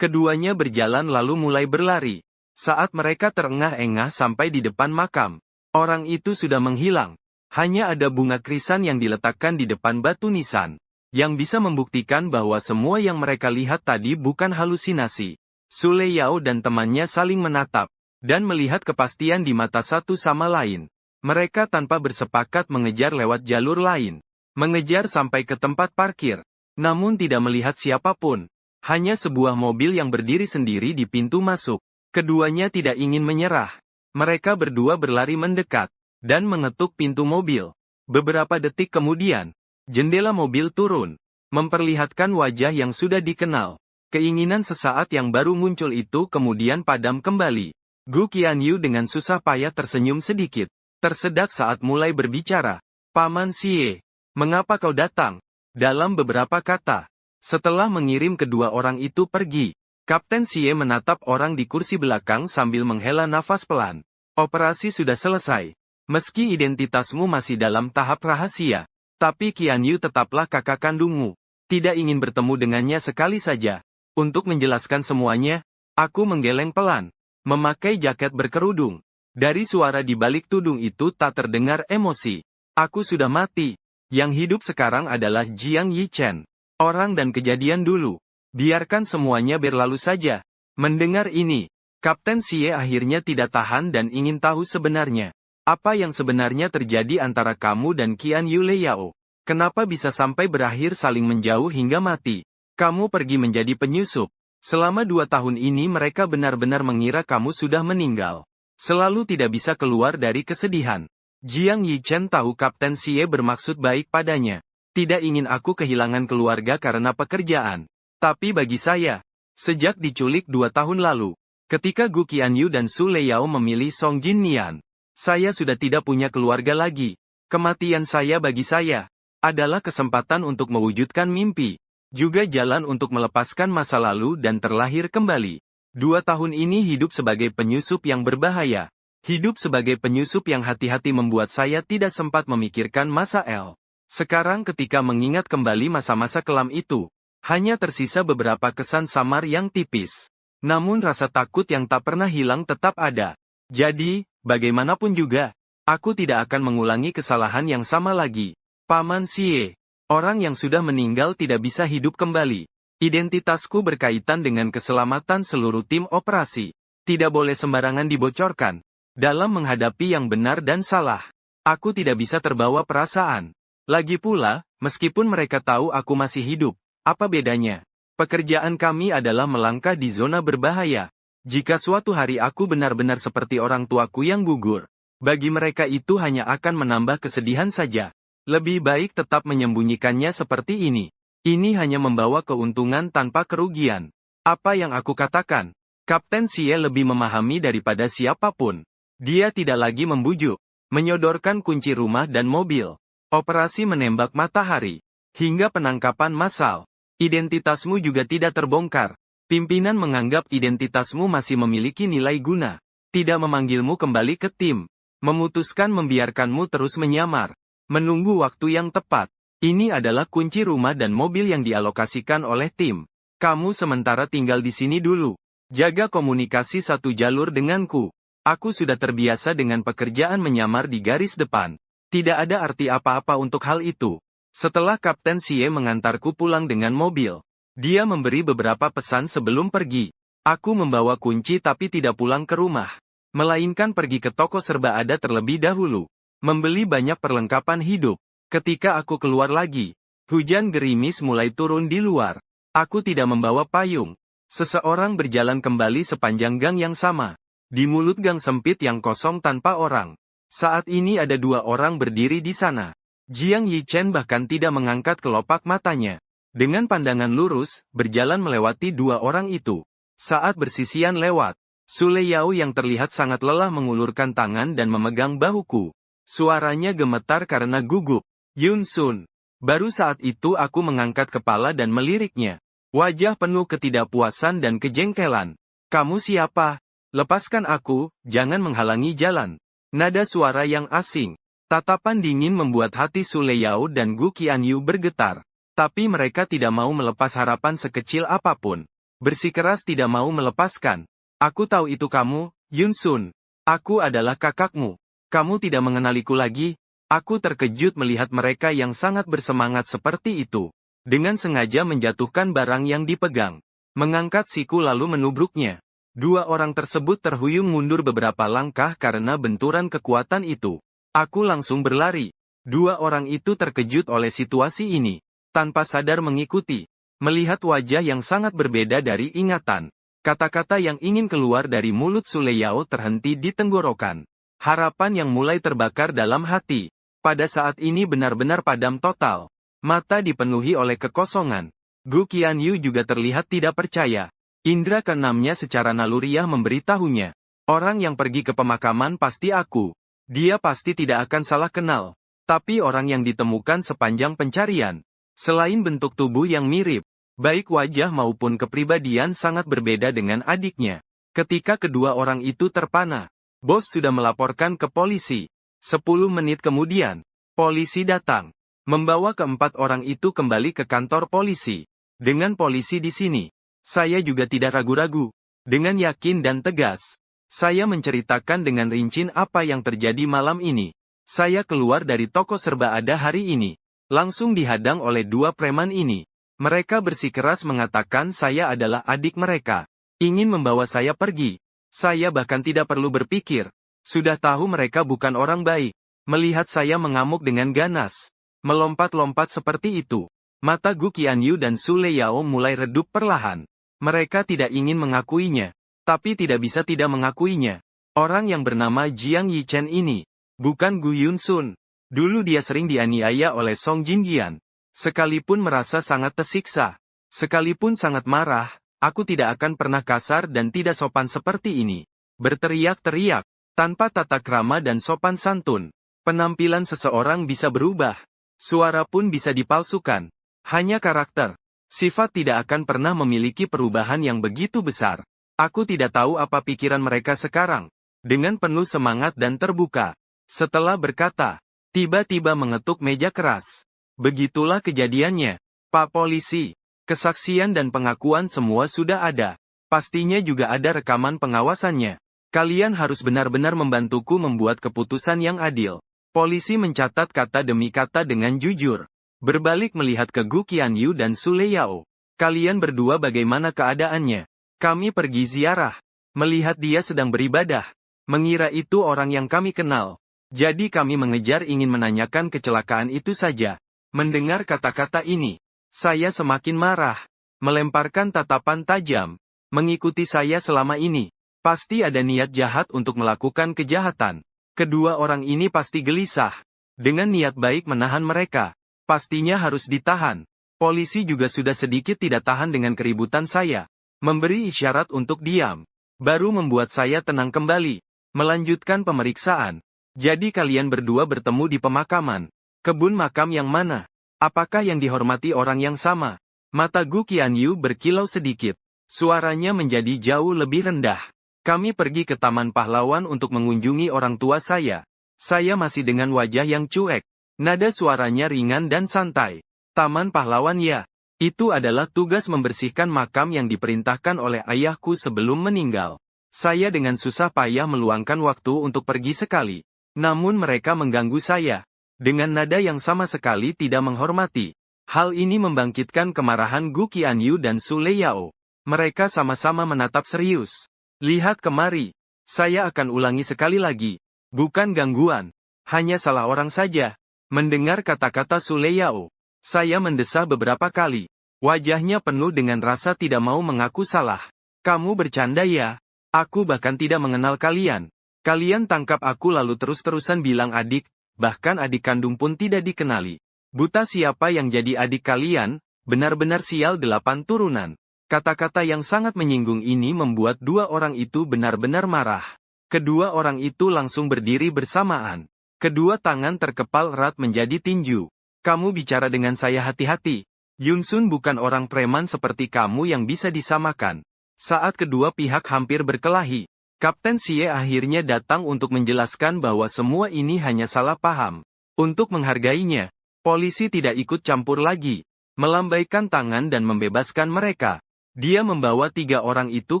Keduanya berjalan lalu mulai berlari. Saat mereka terengah-engah sampai di depan makam, orang itu sudah menghilang. Hanya ada bunga krisan yang diletakkan di depan batu nisan, yang bisa membuktikan bahwa semua yang mereka lihat tadi bukan halusinasi. Su Leyao dan temannya saling menatap, dan melihat kepastian di mata satu sama lain. Mereka tanpa bersepakat mengejar lewat jalur lain. Mengejar sampai ke tempat parkir. Namun tidak melihat siapapun. Hanya sebuah mobil yang berdiri sendiri di pintu masuk. Keduanya tidak ingin menyerah. Mereka berdua berlari mendekat, dan mengetuk pintu mobil. Beberapa detik kemudian, jendela mobil turun, memperlihatkan wajah yang sudah dikenal. Keinginan sesaat yang baru muncul itu kemudian padam kembali. Gu Qianyu dengan susah payah tersenyum sedikit. Tersedak saat mulai berbicara. Paman Xie, mengapa kau datang? Dalam beberapa kata. Setelah mengirim kedua orang itu pergi, Kapten Xie menatap orang di kursi belakang sambil menghela nafas pelan. Operasi sudah selesai. Meski identitasmu masih dalam tahap rahasia, tapi Qianyu tetaplah kakak kandungmu. Tidak ingin bertemu dengannya sekali saja. Untuk menjelaskan semuanya, aku menggeleng pelan. Memakai jaket berkerudung. Dari suara di balik tudung itu tak terdengar emosi. Aku sudah mati. Yang hidup sekarang adalah Jiang Yichen. Orang dan kejadian dulu. Biarkan semuanya berlalu saja. Mendengar ini, Kapten Xie akhirnya tidak tahan dan ingin tahu sebenarnya. Apa yang sebenarnya terjadi antara kamu dan Qianyu Leyao? Kenapa bisa sampai berakhir saling menjauh hingga mati? Kamu pergi menjadi penyusup. Selama 2 tahun ini mereka benar-benar mengira kamu sudah meninggal. Selalu tidak bisa keluar dari kesedihan. Jiang Yichen tahu Kapten Xie bermaksud baik padanya. Tidak ingin aku kehilangan keluarga karena pekerjaan. Tapi bagi saya, sejak diculik 2 tahun lalu, ketika Gu Qianyu dan Su Leyao memilih Song Jin Nian, saya sudah tidak punya keluarga lagi. Kematian saya bagi saya adalah kesempatan untuk mewujudkan mimpi, juga jalan untuk melepaskan masa lalu dan terlahir kembali. 2 tahun ini hidup sebagai penyusup yang berbahaya. Hidup sebagai penyusup yang hati-hati membuat saya tidak sempat memikirkan masa L. Sekarang ketika mengingat kembali masa-masa kelam itu, hanya tersisa beberapa kesan samar yang tipis. Namun rasa takut yang tak pernah hilang tetap ada. Jadi, bagaimanapun juga, aku tidak akan mengulangi kesalahan yang sama lagi. Paman Xie, orang yang sudah meninggal tidak bisa hidup kembali. Identitasku berkaitan dengan keselamatan seluruh tim operasi. Tidak boleh sembarangan dibocorkan. Dalam menghadapi yang benar dan salah, aku tidak bisa terbawa perasaan. Lagi pula, meskipun mereka tahu aku masih hidup, apa bedanya? Pekerjaan kami adalah melangkah di zona berbahaya. Jika suatu hari aku benar-benar seperti orang tuaku yang gugur, bagi mereka itu hanya akan menambah kesedihan saja. Lebih baik tetap menyembunyikannya seperti ini. Ini hanya membawa keuntungan tanpa kerugian. Apa yang aku katakan? Kapten Xie lebih memahami daripada siapapun. Dia tidak lagi membujuk, menyodorkan kunci rumah dan mobil. Operasi menembak matahari. Hingga penangkapan massal. Identitasmu juga tidak terbongkar. Pimpinan menganggap identitasmu masih memiliki nilai guna. Tidak memanggilmu kembali ke tim. Memutuskan membiarkanmu terus menyamar. Menunggu waktu yang tepat. Ini adalah kunci rumah dan mobil yang dialokasikan oleh tim. Kamu sementara tinggal di sini dulu. Jaga komunikasi satu jalur denganku. Aku sudah terbiasa dengan pekerjaan menyamar di garis depan. Tidak ada arti apa-apa untuk hal itu. Setelah Kapten Xie mengantarku pulang dengan mobil, dia memberi beberapa pesan sebelum pergi. Aku membawa kunci tapi tidak pulang ke rumah, melainkan pergi ke toko serba ada terlebih dahulu, membeli banyak perlengkapan hidup. Ketika aku keluar lagi, hujan gerimis mulai turun di luar. Aku tidak membawa payung. Seseorang berjalan kembali sepanjang gang yang sama, di mulut gang sempit yang kosong tanpa orang. Saat ini ada 2 orang berdiri di sana. Jiang Yichen bahkan tidak mengangkat kelopak matanya. Dengan pandangan lurus, berjalan melewati 2 orang itu. Saat bersisian lewat, Su Leyao yang terlihat sangat lelah mengulurkan tangan dan memegang bahuku. Suaranya gemetar karena gugup. Yun Sun. Baru saat itu aku mengangkat kepala dan meliriknya. Wajah penuh ketidakpuasan dan kejengkelan. Kamu siapa? Lepaskan aku, jangan menghalangi jalan. Nada suara yang asing. Tatapan dingin membuat hati Su Leyao dan Gu Qianyu bergetar. Tapi mereka tidak mau melepas harapan sekecil apapun. Bersikeras tidak mau melepaskan. Aku tahu itu kamu, Yun Sun. Aku adalah kakakmu. Kamu tidak mengenaliku lagi? Aku terkejut melihat mereka yang sangat bersemangat seperti itu. Dengan sengaja menjatuhkan barang yang dipegang. Mengangkat siku lalu menubruknya. 2 orang tersebut terhuyung mundur beberapa langkah karena benturan kekuatan itu. Aku langsung berlari. 2 orang itu terkejut oleh situasi ini. Tanpa sadar mengikuti. Melihat wajah yang sangat berbeda dari ingatan. Kata-kata yang ingin keluar dari mulut Sule Yao terhenti di tenggorokan. Harapan yang mulai terbakar dalam hati. Pada saat ini benar-benar padam total. Mata dipenuhi oleh kekosongan. Gu Qianyu juga terlihat tidak percaya. Indra keenamnya secara naluriah memberitahunya. Orang yang pergi ke pemakaman pasti aku. Dia pasti tidak akan salah kenal. Tapi orang yang ditemukan sepanjang pencarian. Selain bentuk tubuh yang mirip, baik wajah maupun kepribadian sangat berbeda dengan adiknya. Ketika kedua orang itu terpana, bos sudah melaporkan ke polisi. 10 menit kemudian, polisi datang. Membawa keempat orang itu kembali ke kantor polisi. Dengan polisi di sini, saya juga tidak ragu-ragu. Dengan yakin dan tegas, saya menceritakan dengan rinci apa yang terjadi malam ini. Saya keluar dari toko serba ada hari ini. Langsung dihadang oleh dua preman ini. Mereka bersikeras mengatakan saya adalah adik mereka. Ingin membawa saya pergi. Saya bahkan tidak perlu berpikir. Sudah tahu mereka bukan orang baik. Melihat saya mengamuk dengan ganas. Melompat-lompat seperti itu. Mata Gu Qianyu dan Sule Yao mulai redup perlahan. Mereka tidak ingin mengakuinya. Tapi tidak bisa tidak mengakuinya. Orang yang bernama Jiang Yichen ini. Bukan Gu Yunsun. Dulu dia sering dianiaya oleh Song Jingyan. Sekalipun merasa sangat tersiksa, sekalipun sangat marah, aku tidak akan pernah kasar dan tidak sopan seperti ini. Berteriak-teriak, tanpa tata krama dan sopan santun. Penampilan seseorang bisa berubah. Suara pun bisa dipalsukan. Hanya karakter. Sifat tidak akan pernah memiliki perubahan yang begitu besar. Aku tidak tahu apa pikiran mereka sekarang. Dengan penuh semangat dan terbuka. Setelah berkata, tiba-tiba mengetuk meja keras. Begitulah kejadiannya. Pak Polisi. Kesaksian dan pengakuan semua sudah ada. Pastinya juga ada rekaman pengawasannya. Kalian harus benar-benar membantuku membuat keputusan yang adil. Polisi mencatat kata demi kata dengan jujur. Berbalik melihat ke Gu Qianyu dan Sule Yao. Kalian berdua bagaimana keadaannya? Kami pergi ziarah. Melihat dia sedang beribadah. Mengira itu orang yang kami kenal. Jadi kami mengejar ingin menanyakan kecelakaan itu saja. Mendengar kata-kata ini, saya semakin marah. Melemparkan tatapan tajam. Mengikuti saya selama ini. Pasti ada niat jahat untuk melakukan kejahatan. Kedua orang ini pasti gelisah. Dengan niat baik menahan mereka. Pastinya harus ditahan. Polisi juga sudah sedikit tidak tahan dengan keributan saya. Memberi isyarat untuk diam. Baru membuat saya tenang kembali. Melanjutkan pemeriksaan. Jadi kalian berdua bertemu di pemakaman. Kebun makam yang mana? Apakah yang dihormati orang yang sama? Mata Gu Qianyu berkilau sedikit. Suaranya menjadi jauh lebih rendah. Kami pergi ke Taman Pahlawan untuk mengunjungi orang tua saya. Saya masih dengan wajah yang cuek. Nada suaranya ringan dan santai. Taman Pahlawan ya. Itu adalah tugas membersihkan makam yang diperintahkan oleh ayahku sebelum meninggal. Saya dengan susah payah meluangkan waktu untuk pergi sekali. Namun mereka mengganggu saya. Dengan nada yang sama sekali tidak menghormati. Hal ini membangkitkan kemarahan Gu Qianyu dan Sule Yao. Mereka sama-sama menatap serius. Lihat kemari. Saya akan ulangi sekali lagi. Bukan gangguan. Hanya salah orang saja. Mendengar kata-kata Sule Yao. Saya mendesah beberapa kali. Wajahnya penuh dengan rasa tidak mau mengaku salah. Kamu bercanda ya? Aku bahkan tidak mengenal kalian. Kalian tangkap aku lalu terus-terusan bilang adik, bahkan adik kandung pun tidak dikenali. Buta siapa yang jadi adik kalian, benar-benar sial 8 turunan. Kata-kata yang sangat menyinggung ini membuat dua orang itu benar-benar marah. Kedua orang itu langsung berdiri bersamaan. Kedua tangan terkepal erat menjadi tinju. Kamu bicara dengan saya hati-hati. Yunsun bukan orang preman seperti kamu yang bisa disamakan. Saat kedua pihak hampir berkelahi, Kapten Xie akhirnya datang untuk menjelaskan bahwa semua ini hanya salah paham. Untuk menghargainya, polisi tidak ikut campur lagi. Melambaikan tangan dan membebaskan mereka. Dia membawa 3 orang itu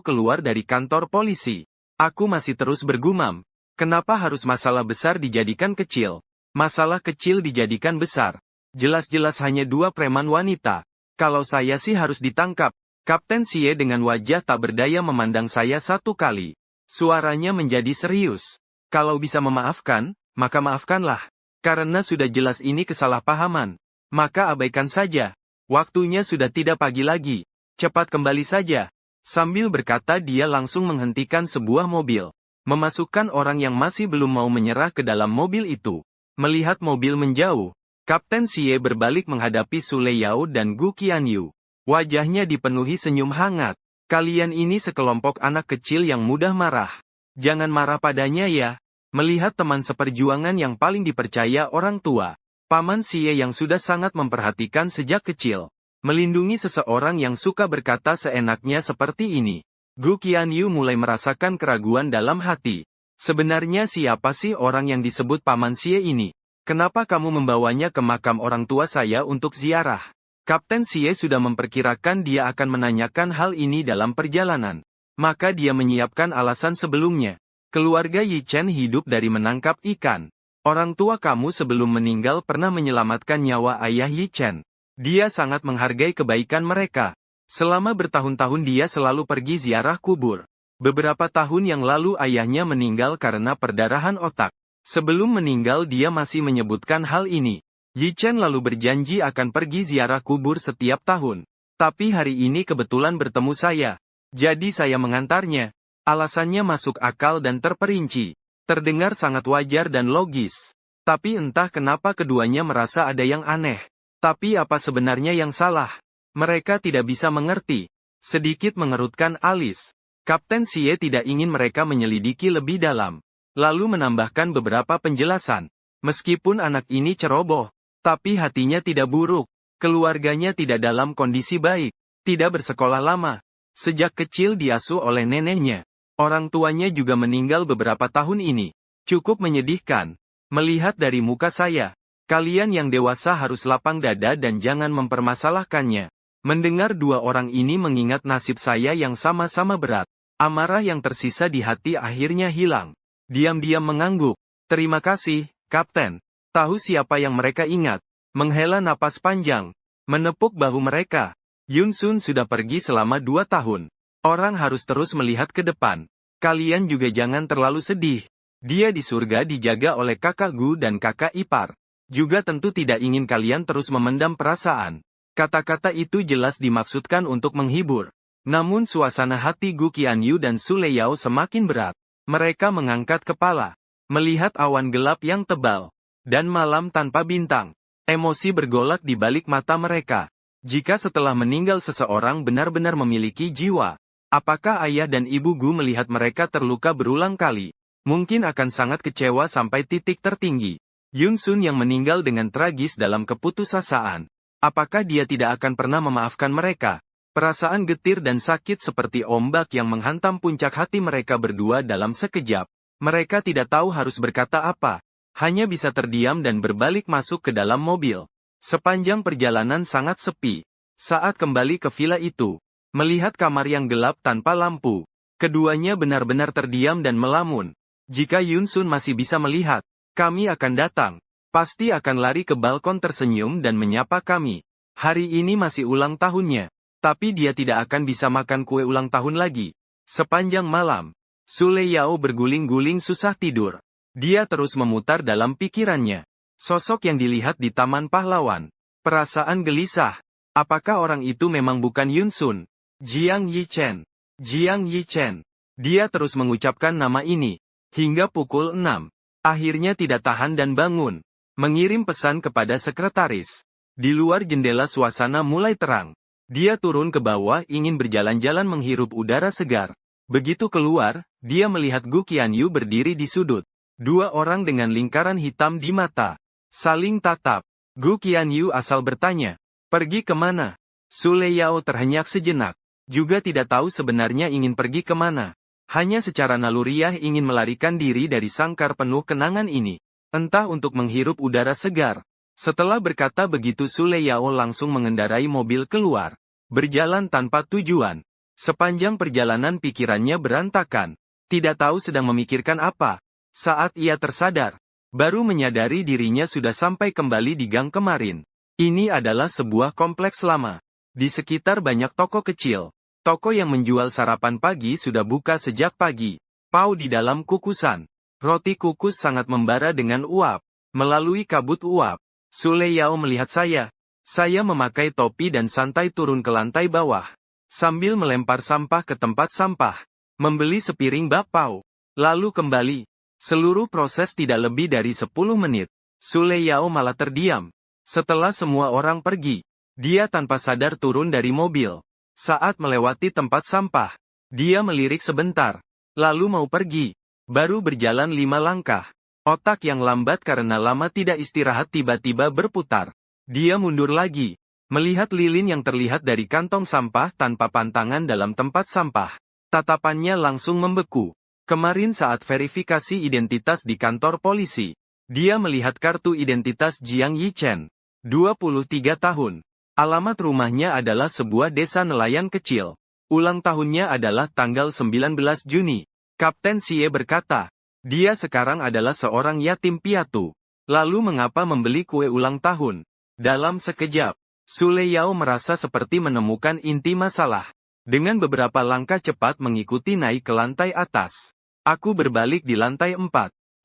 keluar dari kantor polisi. Aku masih terus bergumam. Kenapa harus masalah besar dijadikan kecil? Masalah kecil dijadikan besar. Jelas-jelas hanya 2 preman wanita. Kalau saya sih harus ditangkap. Kapten Xie dengan wajah tak berdaya memandang saya 1 kali. Suaranya menjadi serius. Kalau bisa memaafkan, maka maafkanlah. Karena sudah jelas ini kesalahpahaman. Maka abaikan saja. Waktunya sudah tidak pagi lagi. Cepat kembali saja. Sambil berkata dia langsung menghentikan sebuah mobil. Memasukkan orang yang masih belum mau menyerah ke dalam mobil itu. Melihat mobil menjauh, Kapten Xie berbalik menghadapi Su Leyao dan Gu Qianyu. Wajahnya dipenuhi senyum hangat. Kalian ini sekelompok anak kecil yang mudah marah. Jangan marah padanya ya. Melihat teman seperjuangan yang paling dipercaya orang tua. Paman Xie yang sudah sangat memperhatikan sejak kecil. Melindungi seseorang yang suka berkata seenaknya seperti ini. Gu Qianyu mulai merasakan keraguan dalam hati. Sebenarnya siapa sih orang yang disebut Paman Xie ini? Kenapa kamu membawanya ke makam orang tua saya untuk ziarah? Kapten Xie sudah memperkirakan dia akan menanyakan hal ini dalam perjalanan. Maka dia menyiapkan alasan sebelumnya. Keluarga Yi Chen hidup dari menangkap ikan. Orang tua kamu sebelum meninggal pernah menyelamatkan nyawa ayah Yi Chen. Dia sangat menghargai kebaikan mereka. Selama bertahun-tahun dia selalu pergi ziarah kubur. Beberapa tahun yang lalu ayahnya meninggal karena perdarahan otak. Sebelum meninggal dia masih menyebutkan hal ini. Yi Chen lalu berjanji akan pergi ziarah kubur setiap tahun. Tapi hari ini kebetulan bertemu saya. Jadi saya mengantarnya. Alasannya masuk akal dan terperinci. Terdengar sangat wajar dan logis. Tapi entah kenapa keduanya merasa ada yang aneh. Tapi apa sebenarnya yang salah? Mereka tidak bisa mengerti. Sedikit mengerutkan alis. Kapten Xie tidak ingin mereka menyelidiki lebih dalam. Lalu menambahkan beberapa penjelasan. Meskipun anak ini ceroboh, tapi hatinya tidak buruk. Keluarganya tidak dalam kondisi baik. Tidak bersekolah lama. Sejak kecil diasuh oleh neneknya. Orang tuanya juga meninggal beberapa tahun ini. Cukup menyedihkan. Melihat dari muka saya. Kalian yang dewasa harus lapang dada dan jangan mempermasalahkannya. Mendengar dua orang ini mengingat nasib saya yang sama-sama berat. Amarah yang tersisa di hati akhirnya hilang. Diam-diam mengangguk. Terima kasih, Kapten. Tahu siapa yang mereka ingat. Menghela napas panjang. Menepuk bahu mereka. Yun Sun sudah pergi selama 2 tahun. Orang harus terus melihat ke depan. Kalian juga jangan terlalu sedih. Dia di surga dijaga oleh kakak Gu dan kakak ipar. Juga tentu tidak ingin kalian terus memendam perasaan. Kata-kata itu jelas dimaksudkan untuk menghibur. Namun suasana hati Gu Qianyu dan Su Leyao semakin berat. Mereka mengangkat kepala. Melihat awan gelap yang tebal. Dan malam tanpa bintang. Emosi bergolak di balik mata mereka. Jika setelah meninggal seseorang benar-benar memiliki jiwa. Apakah ayah dan ibu Gu melihat mereka terluka berulang kali? Mungkin akan sangat kecewa sampai titik tertinggi. Yun Sun yang meninggal dengan tragis dalam keputusasaan. Apakah dia tidak akan pernah memaafkan mereka? Perasaan getir dan sakit seperti ombak yang menghantam puncak hati mereka berdua dalam sekejap. Mereka tidak tahu harus berkata apa. Hanya bisa terdiam dan berbalik masuk ke dalam mobil. Sepanjang perjalanan sangat sepi. Saat kembali ke villa itu, melihat kamar yang gelap tanpa lampu, keduanya benar-benar terdiam dan melamun. Jika Yun Sun masih bisa melihat, kami akan datang. Pasti akan lari ke balkon tersenyum dan menyapa kami. Hari ini masih ulang tahunnya. Tapi dia tidak akan bisa makan kue ulang tahun lagi. Sepanjang malam, Su Leyao berguling-guling susah tidur. Dia terus memutar dalam pikirannya. Sosok yang dilihat di Taman Pahlawan. Perasaan gelisah. Apakah orang itu memang bukan Yun Sun? Jiang Yi Chen. Jiang Yi Chen. Dia terus mengucapkan nama ini. Hingga pukul 6. Akhirnya tidak tahan dan bangun. Mengirim pesan kepada sekretaris. Di luar jendela suasana mulai terang. Dia turun ke bawah ingin berjalan-jalan menghirup udara segar. Begitu keluar, dia melihat Gu Qianyu berdiri di sudut. 2 orang dengan lingkaran hitam di mata. Saling tatap. Gu Qianyu asal bertanya. Pergi kemana? Su Leyao terhenyak sejenak. Juga tidak tahu sebenarnya ingin pergi kemana. Hanya secara naluriah ingin melarikan diri dari sangkar penuh kenangan ini. Entah untuk menghirup udara segar. Setelah berkata begitu Su Leyao langsung mengendarai mobil keluar. Berjalan tanpa tujuan. Sepanjang perjalanan pikirannya berantakan. Tidak tahu sedang memikirkan apa. Saat ia tersadar, baru menyadari dirinya sudah sampai kembali di gang kemarin. Ini adalah sebuah kompleks lama. Di sekitar banyak toko kecil. Toko yang menjual sarapan pagi sudah buka sejak pagi. Pau di dalam kukusan. Roti kukus sangat membara dengan uap. Melalui kabut uap, Su Leyao melihat saya. Saya memakai topi dan santai turun ke lantai bawah. sambil melempar sampah ke tempat sampah. Membeli sepiring bakpao. Lalu kembali. Seluruh proses tidak lebih dari 10 menit. Sule Yao malah terdiam. Setelah semua orang pergi, dia tanpa sadar turun dari mobil. Saat melewati tempat sampah, dia melirik sebentar. Lalu mau pergi. Baru berjalan 5 langkah. Otak yang lambat karena lama tidak istirahat tiba-tiba berputar. Dia mundur lagi. Melihat lilin yang terlihat dari kantong sampah tanpa pantangan dalam tempat sampah. Tatapannya langsung membeku. Kemarin saat verifikasi identitas di kantor polisi, dia melihat kartu identitas Jiang Yichen. 23 tahun. Alamat rumahnya adalah sebuah desa nelayan kecil. Ulang tahunnya adalah tanggal 19 Juni. Kapten Xie berkata, dia sekarang adalah seorang yatim piatu. Lalu mengapa membeli kue ulang tahun? Dalam sekejap, Sule Yao merasa seperti menemukan inti masalah. Dengan beberapa langkah cepat mengikuti naik ke lantai atas. Aku berbalik di lantai 4.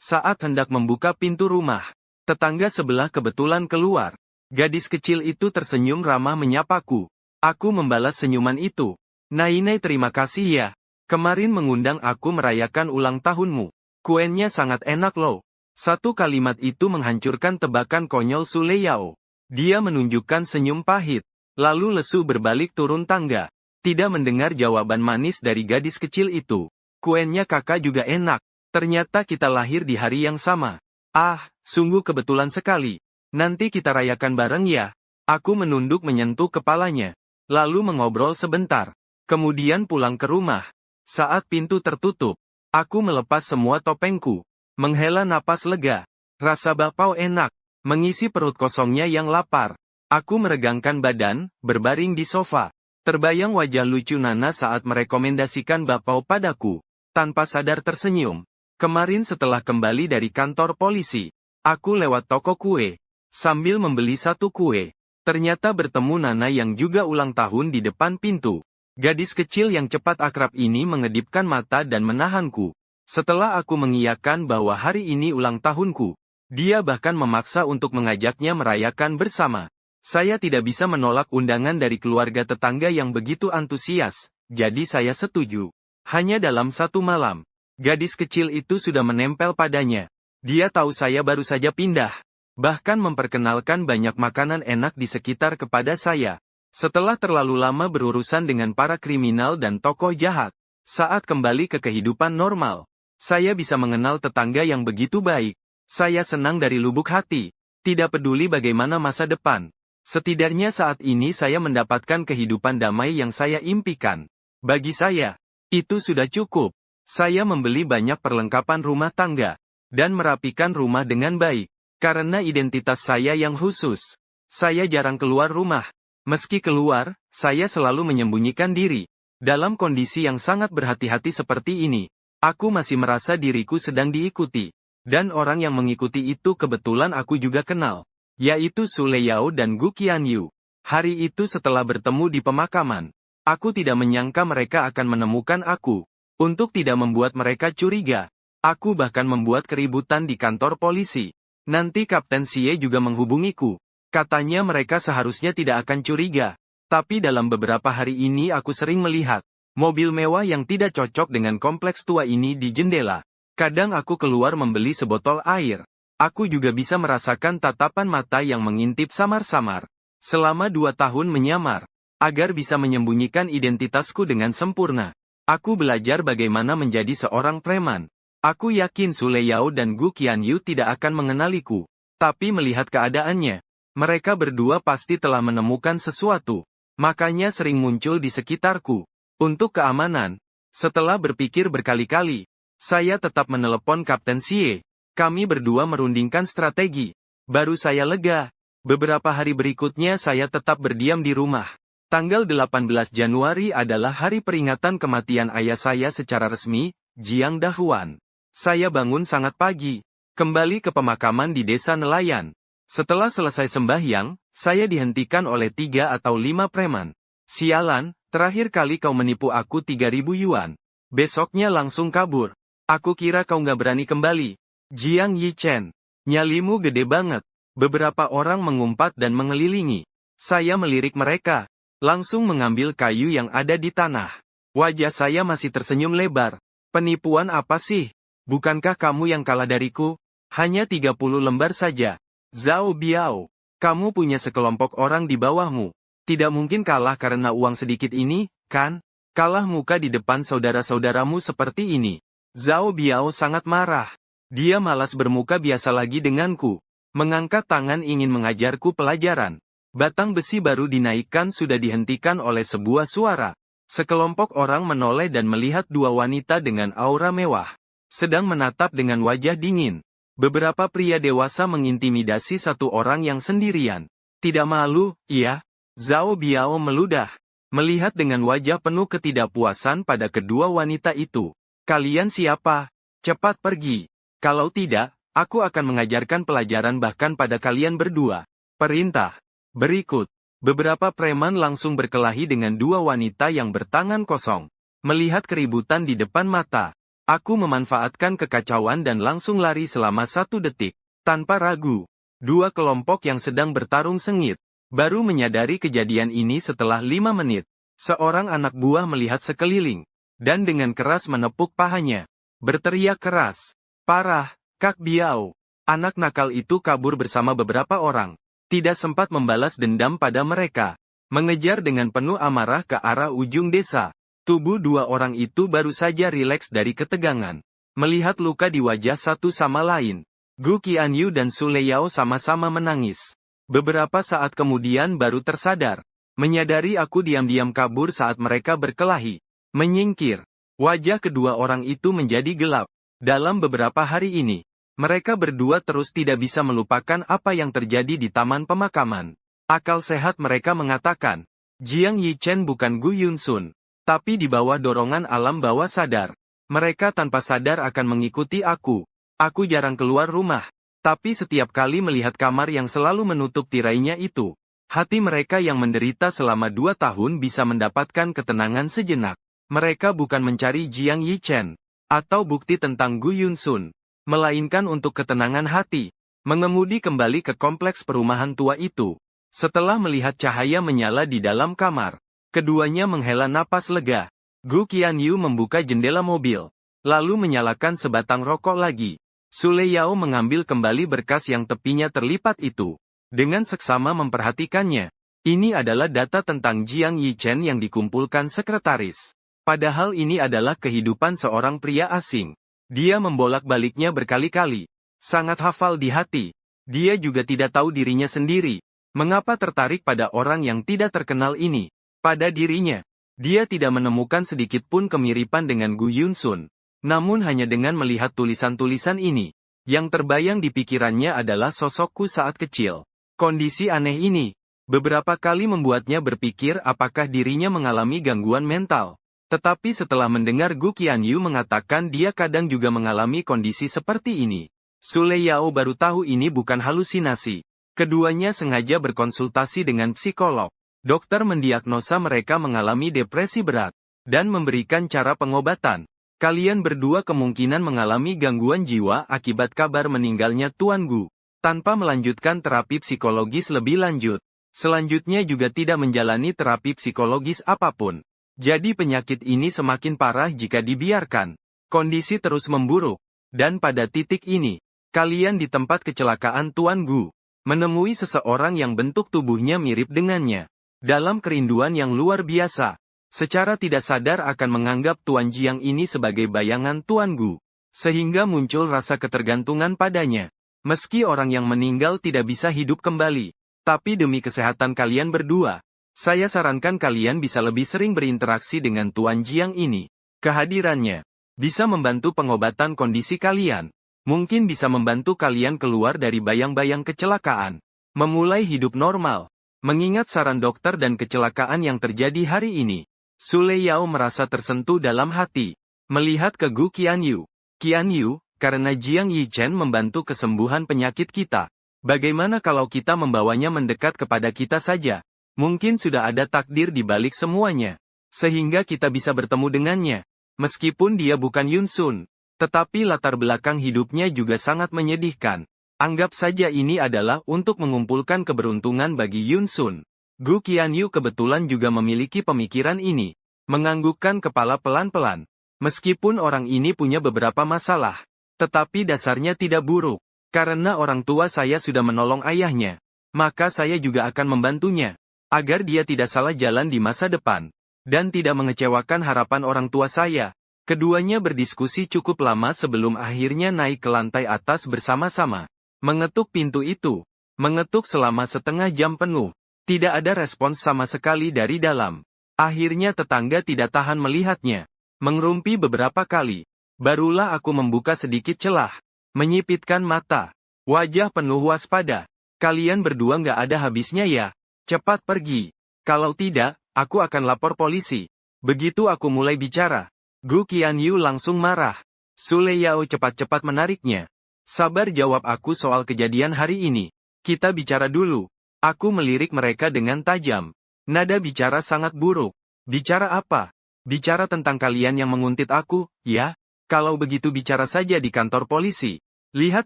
Saat hendak membuka pintu rumah, tetangga sebelah kebetulan keluar. Gadis kecil itu tersenyum ramah menyapaku. Aku membalas senyuman itu. Nainai, terima kasih ya. Kemarin mengundang aku merayakan ulang tahunmu. Kuenya sangat enak loh. Satu kalimat itu menghancurkan tebakan konyol Sule Yao. Dia menunjukkan senyum pahit. Lalu lesu berbalik turun tangga. Tidak mendengar jawaban manis dari gadis kecil itu. Kuenya kakak juga enak. Ternyata kita lahir di hari yang sama. Ah, sungguh kebetulan sekali. Nanti kita rayakan bareng ya. Aku menunduk menyentuh kepalanya. Lalu mengobrol sebentar. Kemudian pulang ke rumah. Saat pintu tertutup, aku melepas semua topengku. Menghela napas lega. Rasa bakpao enak. Mengisi perut kosongnya yang lapar. Aku meregangkan badan, berbaring di sofa. Terbayang wajah lucu Nana saat merekomendasikan bakpao padaku. Tanpa sadar tersenyum. Kemarin setelah kembali dari kantor polisi, aku lewat toko kue. Sambil membeli satu kue. Ternyata bertemu Nana yang juga ulang tahun di depan pintu. Gadis kecil yang cepat akrab ini mengedipkan mata dan menahanku. Setelah aku mengiyakan bahwa hari ini ulang tahunku, dia bahkan memaksa untuk mengajaknya merayakan bersama. Saya tidak bisa menolak undangan dari keluarga tetangga yang begitu antusias, jadi saya setuju. Hanya dalam satu malam, gadis kecil itu sudah menempel padanya. Dia tahu saya baru saja pindah. Bahkan memperkenalkan banyak makanan enak di sekitar kepada saya. Setelah terlalu lama berurusan dengan para kriminal dan tokoh jahat, saat kembali ke kehidupan normal, saya bisa mengenal tetangga yang begitu baik. Saya senang dari lubuk hati. Tidak peduli bagaimana masa depan. Setidaknya saat ini saya mendapatkan kehidupan damai yang saya impikan. Bagi saya, itu sudah cukup. Saya membeli banyak perlengkapan rumah tangga, dan merapikan rumah dengan baik. Karena identitas saya yang khusus, saya jarang keluar rumah. Meski keluar, saya selalu menyembunyikan diri. Dalam kondisi yang sangat berhati-hati seperti ini, aku masih merasa diriku sedang diikuti. Dan orang yang mengikuti itu kebetulan aku juga kenal, yaitu Sule Yao dan Gu Qianyu. Hari itu setelah bertemu di pemakaman, aku tidak menyangka mereka akan menemukan aku. Untuk tidak membuat mereka curiga, aku bahkan membuat keributan di kantor polisi. Nanti Kapten Xie juga menghubungiku. Katanya mereka seharusnya tidak akan curiga. Tapi dalam beberapa hari ini aku sering melihat mobil mewah yang tidak cocok dengan kompleks tua ini di jendela. Kadang aku keluar membeli sebotol air. Aku juga bisa merasakan tatapan mata yang mengintip samar-samar. Selama 2 tahun menyamar, agar bisa menyembunyikan identitasku dengan sempurna. Aku belajar bagaimana menjadi seorang preman. Aku yakin Sule Yao dan Gu Qianyu tidak akan mengenaliku. Tapi melihat keadaannya, mereka berdua pasti telah menemukan sesuatu. Makanya sering muncul di sekitarku. Untuk keamanan, setelah berpikir berkali-kali, saya tetap menelepon Kapten Xie. Kami berdua merundingkan strategi. Baru saya lega. Beberapa hari berikutnya saya tetap berdiam di rumah. Tanggal 18 Januari adalah hari peringatan kematian ayah saya secara resmi, Jiang Dahuan. Saya bangun sangat pagi, kembali ke pemakaman di desa nelayan. Setelah selesai sembahyang, saya dihentikan oleh 3 atau 5 preman. Sialan, terakhir kali kau menipu aku 3.000 yuan. Besoknya langsung kabur. Aku kira kau nggak berani kembali. Jiang Yichen, nyalimu gede banget. Beberapa orang mengumpat dan mengelilingi. Saya melirik mereka. langsung mengambil kayu yang ada di tanah. Wajah saya masih tersenyum lebar. Penipuan apa sih? Bukankah kamu yang kalah dariku? Hanya 30 lembar saja. Zhao Biao, kamu punya sekelompok orang di bawahmu. Tidak mungkin kalah karena uang sedikit ini, kan? Kalah muka di depan saudara-saudaramu seperti ini. Zhao Biao sangat marah. Dia malas bermuka biasa lagi denganku. Mengangkat tangan ingin mengajarku pelajaran. Batang besi baru dinaikkan sudah dihentikan oleh sebuah suara. Sekelompok orang menoleh dan melihat dua wanita dengan aura mewah. Sedang menatap dengan wajah dingin. Beberapa pria dewasa mengintimidasi satu orang yang sendirian. Tidak malu, iya? Zhao Biao meludah. Melihat dengan wajah penuh ketidakpuasan pada kedua wanita itu. Kalian siapa? Cepat pergi. Kalau tidak, aku akan mengajarkan pelajaran bahkan pada kalian berdua. Perintah. Berikut. Beberapa preman langsung berkelahi dengan dua wanita yang bertangan kosong. Melihat keributan di depan mata, aku memanfaatkan kekacauan dan langsung lari selama 1 detik. Tanpa ragu, dua kelompok yang sedang bertarung sengit. Baru menyadari kejadian ini setelah 5 menit. Seorang anak buah melihat sekeliling, dan dengan keras menepuk pahanya. Berteriak keras. Parah, Kak Biao. Anak nakal itu kabur bersama beberapa orang. Tidak sempat membalas dendam pada mereka. Mengejar dengan penuh amarah ke arah ujung desa. Tubuh dua orang itu baru saja rileks dari ketegangan. Melihat luka di wajah satu sama lain, Gu Qianyu dan Su Leyao sama-sama menangis. Beberapa saat kemudian baru tersadar. Menyadari aku diam-diam kabur saat mereka berkelahi. Menyingkir. Wajah kedua orang itu menjadi gelap. Dalam beberapa hari ini, mereka berdua terus tidak bisa melupakan apa yang terjadi di taman pemakaman. Akal sehat mereka mengatakan, Jiang Yichen bukan Gu Yunsun. Tapi di bawah dorongan alam bawah sadar, mereka tanpa sadar akan mengikuti aku. Aku jarang keluar rumah. Tapi setiap kali melihat kamar yang selalu menutup tirainya itu, hati mereka yang menderita selama 2 tahun bisa mendapatkan ketenangan sejenak. Mereka bukan mencari Jiang Yichen, atau bukti tentang Gu Yunsun, melainkan untuk ketenangan hati. Mengemudi kembali ke kompleks perumahan tua itu. Setelah melihat cahaya menyala di dalam kamar, keduanya menghela napas lega. Gu Qianyu membuka jendela mobil, lalu menyalakan sebatang rokok lagi. Su Leyao mengambil kembali berkas yang tepinya terlipat itu. Dengan seksama memperhatikannya. Ini adalah data tentang Jiang Yichen yang dikumpulkan sekretaris. Padahal ini adalah kehidupan seorang pria asing. Dia membolak-baliknya berkali-kali. Sangat hafal di hati. Dia juga tidak tahu dirinya sendiri. Mengapa tertarik pada orang yang tidak terkenal ini? Pada dirinya, dia tidak menemukan sedikit pun kemiripan dengan Gu Yunsun. Namun hanya dengan melihat tulisan-tulisan ini, yang terbayang di pikirannya adalah sosokku saat kecil. Kondisi aneh ini, beberapa kali membuatnya berpikir apakah dirinya mengalami gangguan mental. Tetapi setelah mendengar Gu Qianyu mengatakan dia kadang juga mengalami kondisi seperti ini, Su Leyao baru tahu ini bukan halusinasi. Keduanya sengaja berkonsultasi dengan psikolog. Dokter mendiagnosa mereka mengalami depresi berat, dan memberikan cara pengobatan. Kalian berdua kemungkinan mengalami gangguan jiwa akibat kabar meninggalnya Tuan Gu. Tanpa melanjutkan terapi psikologis lebih lanjut. Selanjutnya juga tidak menjalani terapi psikologis apapun. Jadi penyakit ini semakin parah jika dibiarkan. Kondisi terus memburuk. Dan pada titik ini, kalian di tempat kecelakaan Tuan Gu, menemui seseorang yang bentuk tubuhnya mirip dengannya. Dalam kerinduan yang luar biasa. Secara tidak sadar akan menganggap Tuan Jiang ini sebagai bayangan Tuan Gu. Sehingga muncul rasa ketergantungan padanya. Meski orang yang meninggal tidak bisa hidup kembali. Tapi demi kesehatan kalian berdua, saya sarankan kalian bisa lebih sering berinteraksi dengan Tuan Jiang ini. Kehadirannya bisa membantu pengobatan kondisi kalian. Mungkin bisa membantu kalian keluar dari bayang-bayang kecelakaan. Memulai hidup normal. Mengingat saran dokter dan kecelakaan yang terjadi hari ini, Su Leyao merasa tersentuh dalam hati. Melihat ke Gu Qianyu. Qianyu, karena Jiang Yichen membantu kesembuhan penyakit kita. Bagaimana kalau kita membawanya mendekat kepada kita saja? Mungkin sudah ada takdir di balik semuanya. Sehingga kita bisa bertemu dengannya. Meskipun dia bukan Yunsun. Tetapi latar belakang hidupnya juga sangat menyedihkan. Anggap saja ini adalah untuk mengumpulkan keberuntungan bagi Yunsun. Gu Qianyu kebetulan juga memiliki pemikiran ini. Menganggukkan kepala pelan-pelan. Meskipun orang ini punya beberapa masalah, tetapi dasarnya tidak buruk. Karena orang tua saya sudah menolong ayahnya, maka saya juga akan membantunya, agar dia tidak salah jalan di masa depan, dan tidak mengecewakan harapan orang tua saya. Keduanya berdiskusi cukup lama sebelum akhirnya naik ke lantai atas bersama-sama. Mengetuk pintu itu. Mengetuk selama setengah jam penuh. Tidak ada respons sama sekali dari dalam. Akhirnya tetangga tidak tahan melihatnya. Mengerumpi beberapa kali. Barulah aku membuka sedikit celah. Menyipitkan mata. Wajah penuh waspada. Kalian berdua nggak ada habisnya ya. Cepat pergi. Kalau tidak, aku akan lapor polisi. Begitu aku mulai bicara, Gu Qianyu langsung marah. Sule Yao cepat-cepat menariknya. Sabar, jawab aku, soal kejadian hari ini. Kita bicara dulu. Aku melirik mereka dengan tajam. Nada bicara sangat buruk. Bicara apa? Bicara tentang kalian yang menguntit aku, ya? Kalau begitu bicara saja di kantor polisi. Lihat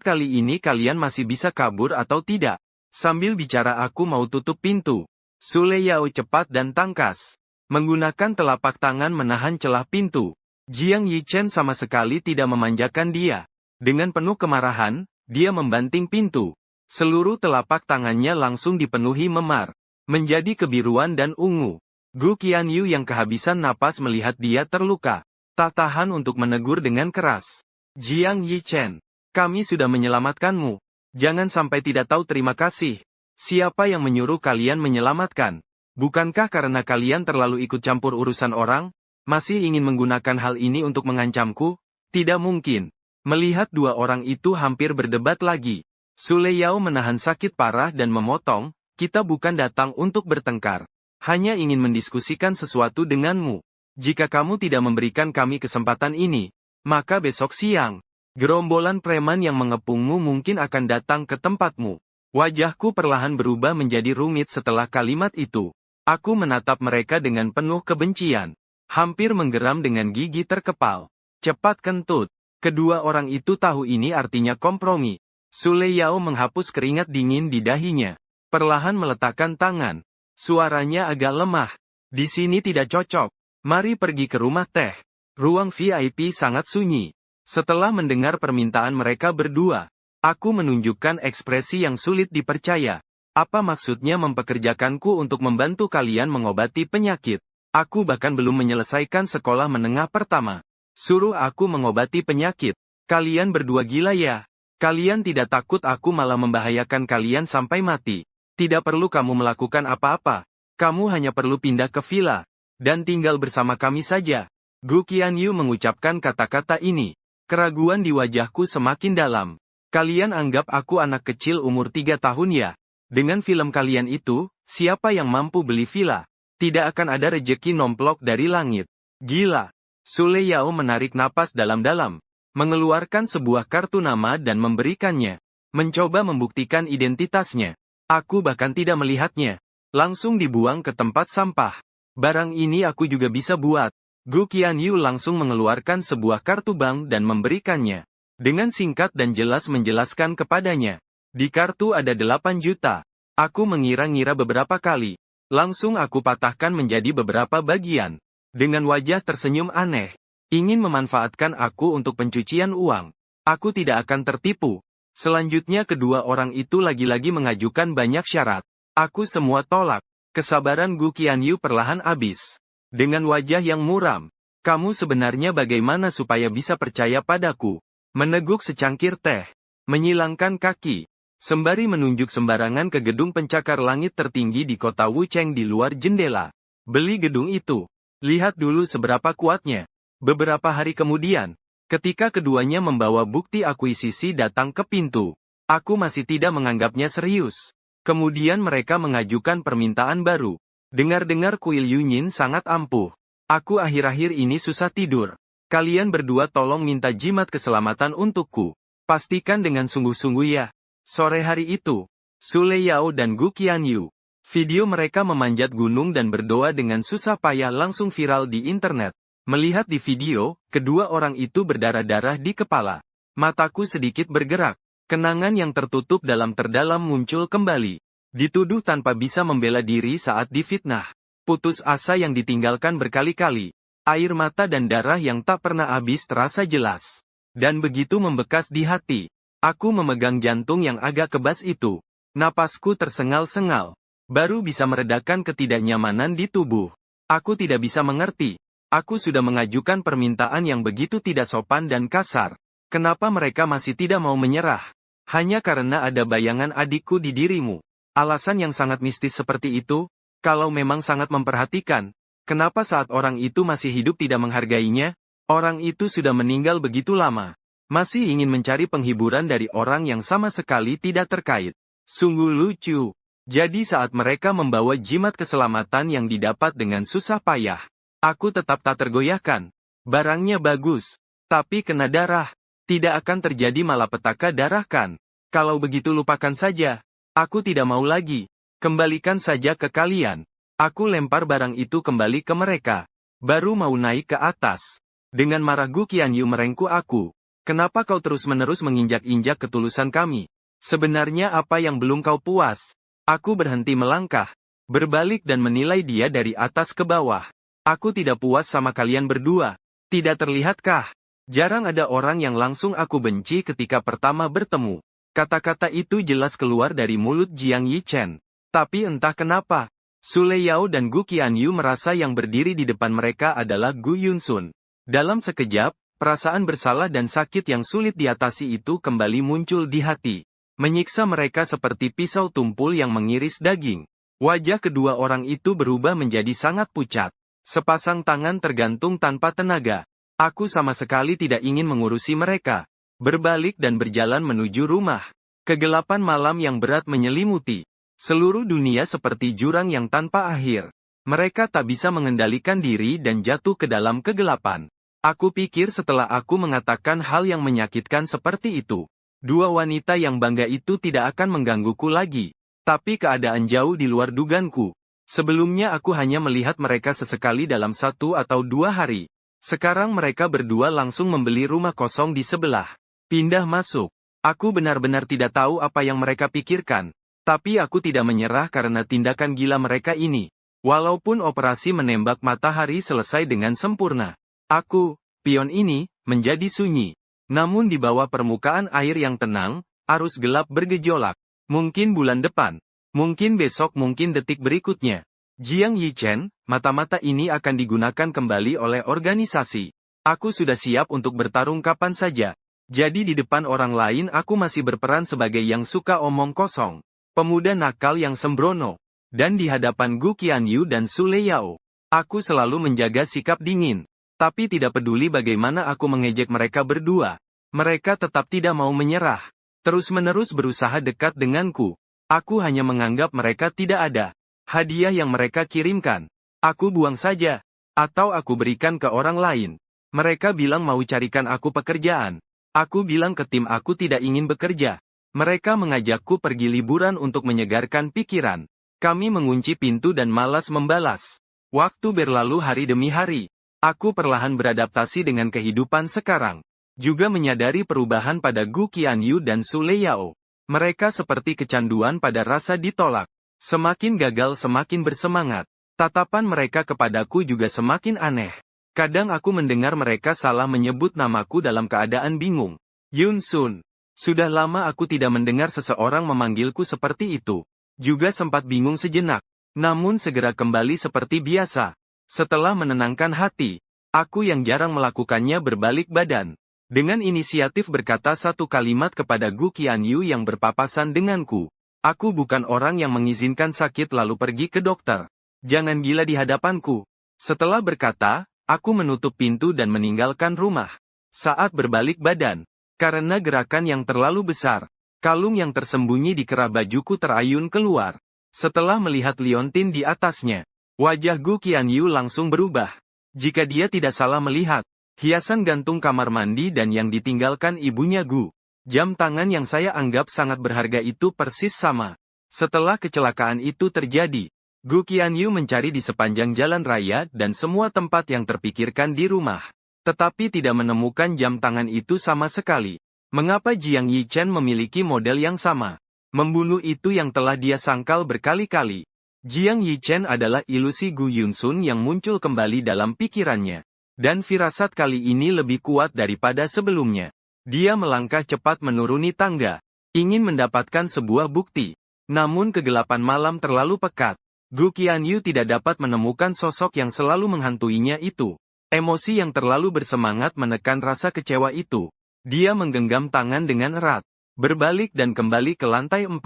kali ini kalian masih bisa kabur atau tidak. Sambil bicara aku mau tutup pintu. Sule Yao cepat dan tangkas. Menggunakan telapak tangan menahan celah pintu. Jiang Yichen sama sekali tidak memanjakan dia. Dengan penuh kemarahan, dia membanting pintu. Seluruh telapak tangannya langsung dipenuhi memar. Menjadi kebiruan dan ungu. Gu Qianyu yang kehabisan napas melihat dia terluka. Tak tahan untuk menegur dengan keras. Jiang Yichen, kami sudah menyelamatkanmu. Jangan sampai tidak tahu terima kasih. Siapa yang menyuruh kalian menyelamatkan? Bukankah karena kalian terlalu ikut campur urusan orang? Masih ingin menggunakan hal ini untuk mengancamku? Tidak mungkin. Melihat dua orang itu hampir berdebat lagi. Sule Yao menahan sakit parah dan memotong, kita bukan datang untuk bertengkar. Hanya ingin mendiskusikan sesuatu denganmu. Jika kamu tidak memberikan kami kesempatan ini, maka besok siang, gerombolan preman yang mengepungmu mungkin akan datang ke tempatmu. Wajahku perlahan berubah menjadi rumit setelah kalimat itu. Aku menatap mereka dengan penuh kebencian. Hampir menggeram dengan gigi terkepal. Cepat kentut. Kedua orang itu tahu ini artinya kompromi. Sule Yao menghapus keringat dingin di dahinya. Perlahan meletakkan tangan. Suaranya agak lemah. Di sini tidak cocok. Mari pergi ke rumah teh. Ruang VIP sangat sunyi. Setelah mendengar permintaan mereka berdua, aku menunjukkan ekspresi yang sulit dipercaya. Apa maksudnya mempekerjakanku untuk membantu kalian mengobati penyakit? Aku bahkan belum menyelesaikan sekolah menengah pertama. Suruh aku mengobati penyakit. Kalian berdua gila ya? Kalian tidak takut aku malah membahayakan kalian sampai mati? Tidak perlu kamu melakukan apa-apa. Kamu hanya perlu pindah ke villa dan tinggal bersama kami saja. Gu Qianyu mengucapkan kata-kata ini. Keraguan di wajahku semakin dalam. Kalian anggap aku anak kecil umur 3 tahun ya? Dengan film kalian itu, siapa yang mampu beli villa? Tidak akan ada rejeki nomplok dari langit. Gila. Sule Yao menarik napas dalam-dalam. Mengeluarkan sebuah kartu nama dan memberikannya. Mencoba membuktikan identitasnya. Aku bahkan tidak melihatnya. Langsung dibuang ke tempat sampah. Barang ini aku juga bisa buat. Gu Qianyu langsung mengeluarkan sebuah kartu bank dan memberikannya. Dengan singkat dan jelas menjelaskan kepadanya. Di kartu ada 8 juta. Aku mengira-ngira beberapa kali. Langsung aku patahkan menjadi beberapa bagian. Dengan wajah tersenyum aneh. Ingin memanfaatkan aku untuk pencucian uang. Aku tidak akan tertipu. Selanjutnya kedua orang itu lagi-lagi mengajukan banyak syarat. Aku semua tolak. Kesabaran Gu Qianyu perlahan habis. Dengan wajah yang muram. Kamu sebenarnya bagaimana supaya bisa percaya padaku? Meneguk secangkir teh. Menyilangkan kaki. Sembari menunjuk sembarangan ke gedung pencakar langit tertinggi di kota Wucheng di luar jendela. Beli gedung itu. Lihat dulu seberapa kuatnya. Beberapa hari kemudian, ketika keduanya membawa bukti akuisisi datang ke pintu. Aku masih tidak menganggapnya serius. Kemudian mereka mengajukan permintaan baru. Dengar-dengar kuil Yunyin sangat ampuh. Aku akhir-akhir ini susah tidur. Kalian berdua tolong minta jimat keselamatan untukku. Pastikan dengan sungguh-sungguh ya. Sore hari itu, Sule Yao dan Gu Qianyu. Video mereka memanjat gunung dan berdoa dengan susah payah langsung viral di internet. Melihat di video, kedua orang itu berdarah-darah di kepala. Mataku sedikit bergerak. Kenangan yang tertutup dalam terdalam muncul kembali. Dituduh tanpa bisa membela diri saat difitnah. Putus asa yang ditinggalkan berkali-kali. Air mata dan darah yang tak pernah habis terasa jelas. Dan begitu membekas di hati. Aku memegang jantung yang agak kebas itu. Napasku tersengal-sengal. Baru bisa meredakan ketidaknyamanan di tubuh. Aku tidak bisa mengerti. Aku sudah mengajukan permintaan yang begitu tidak sopan dan kasar. Kenapa mereka masih tidak mau menyerah? Hanya karena ada bayangan adikku di dirimu. Alasan yang sangat mistis seperti itu? Kalau memang sangat memperhatikan, kenapa saat orang itu masih hidup tidak menghargainya? Orang itu sudah meninggal begitu lama. Masih ingin mencari penghiburan dari orang yang sama sekali tidak terkait. Sungguh lucu. Jadi saat mereka membawa jimat keselamatan yang didapat dengan susah payah, aku tetap tak tergoyahkan. Barangnya bagus, tapi kena darah. Tidak akan terjadi malapetaka darah kan? Kalau begitu lupakan saja. Aku tidak mau lagi. Kembalikan saja ke kalian. Aku lempar barang itu kembali ke mereka. Baru mau naik ke atas. Dengan marah Gu Qianyu merengkuh aku. Kenapa kau terus-menerus menginjak-injak ketulusan kami? Sebenarnya apa yang belum kau puas? Aku berhenti melangkah. Berbalik dan menilai dia dari atas ke bawah. Aku tidak puas sama kalian berdua. Tidak terlihatkah? Jarang ada orang yang langsung aku benci ketika pertama bertemu. Kata-kata itu jelas keluar dari mulut Jiang Yichen. Tapi entah kenapa, Su Leyao dan Gu Qianyu merasa yang berdiri di depan mereka adalah Gu Yunsun. Dalam sekejap, perasaan bersalah dan sakit yang sulit diatasi itu kembali muncul di hati. Menyiksa mereka seperti pisau tumpul yang mengiris daging. Wajah kedua orang itu berubah menjadi sangat pucat. Sepasang tangan tergantung tanpa tenaga. Aku sama sekali tidak ingin mengurusi mereka. Berbalik dan berjalan menuju rumah. Kegelapan malam yang berat menyelimuti. Seluruh dunia seperti jurang yang tanpa akhir. Mereka tak bisa mengendalikan diri dan jatuh ke dalam kegelapan. Aku pikir setelah aku mengatakan hal yang menyakitkan seperti itu, dua wanita yang bangga itu tidak akan menggangguku lagi. Tapi keadaan jauh di luar dugaanku. Sebelumnya aku hanya melihat mereka sesekali dalam 1 atau 2 hari. Sekarang mereka berdua langsung membeli rumah kosong di sebelah. Pindah masuk. Aku benar-benar tidak tahu apa yang mereka pikirkan. Tapi aku tidak menyerah karena tindakan gila mereka ini. Walaupun operasi menembak matahari selesai dengan sempurna. Aku, pion ini, menjadi sunyi. Namun di bawah permukaan air yang tenang, arus gelap bergejolak. Mungkin bulan depan. Mungkin besok, mungkin detik berikutnya. Jiang Yichen, mata-mata ini akan digunakan kembali oleh organisasi. Aku sudah siap untuk bertarung kapan saja. Jadi di depan orang lain aku masih berperan sebagai yang suka omong kosong. Pemuda nakal yang sembrono. Dan di hadapan Gu Qianyu dan Su Leyao, aku selalu menjaga sikap dingin. Tapi tidak peduli bagaimana aku mengejek mereka berdua. Mereka tetap tidak mau menyerah. Terus-menerus berusaha dekat denganku. Aku hanya menganggap mereka tidak ada. Hadiah yang mereka kirimkan, aku buang saja. Atau aku berikan ke orang lain. Mereka bilang mau carikan aku pekerjaan. Aku bilang ke tim aku tidak ingin bekerja. Mereka mengajakku pergi liburan untuk menyegarkan pikiran. Kami mengunci pintu dan malas membalas. Waktu berlalu hari demi hari. Aku perlahan beradaptasi dengan kehidupan sekarang. Juga menyadari perubahan pada Gu Qianyu dan Su Leyao. Mereka seperti kecanduan pada rasa ditolak. Semakin gagal semakin bersemangat. Tatapan mereka kepadaku juga semakin aneh. Kadang aku mendengar mereka salah menyebut namaku dalam keadaan bingung. Yunsun. Sudah lama aku tidak mendengar seseorang memanggilku seperti itu. Juga sempat bingung sejenak. Namun segera kembali seperti biasa. Setelah menenangkan hati, aku yang jarang melakukannya berbalik badan. Dengan inisiatif berkata satu kalimat kepada Gu Qianyu yang berpapasan denganku. Aku bukan orang yang mengizinkan sakit lalu pergi ke dokter. Jangan gila di hadapanku. Setelah berkata, aku menutup pintu dan meninggalkan rumah. Saat berbalik badan, karena gerakan yang terlalu besar, kalung yang tersembunyi di kerah bajuku terayun keluar. Setelah melihat liontin di atasnya, wajah Gu Qianyu langsung berubah. Jika dia tidak salah melihat, hiasan gantung kamar mandi dan yang ditinggalkan ibunya Gu. Jam tangan yang saya anggap sangat berharga itu persis sama. Setelah kecelakaan itu terjadi, Gu Qianyu mencari di sepanjang jalan raya dan semua tempat yang terpikirkan di rumah. Tetapi tidak menemukan jam tangan itu sama sekali. Mengapa Jiang Yichen memiliki model yang sama? Membunuh itu yang telah dia sangkal berkali-kali. Jiang Yichen adalah ilusi Gu Yunsun yang muncul kembali dalam pikirannya. Dan firasat kali ini lebih kuat daripada sebelumnya. Dia melangkah cepat menuruni tangga. Ingin mendapatkan sebuah bukti. Namun kegelapan malam terlalu pekat. Gu Qianyu tidak dapat menemukan sosok yang selalu menghantuinya itu. Emosi yang terlalu bersemangat menekan rasa kecewa itu. Dia menggenggam tangan dengan erat. Berbalik dan kembali ke lantai 4.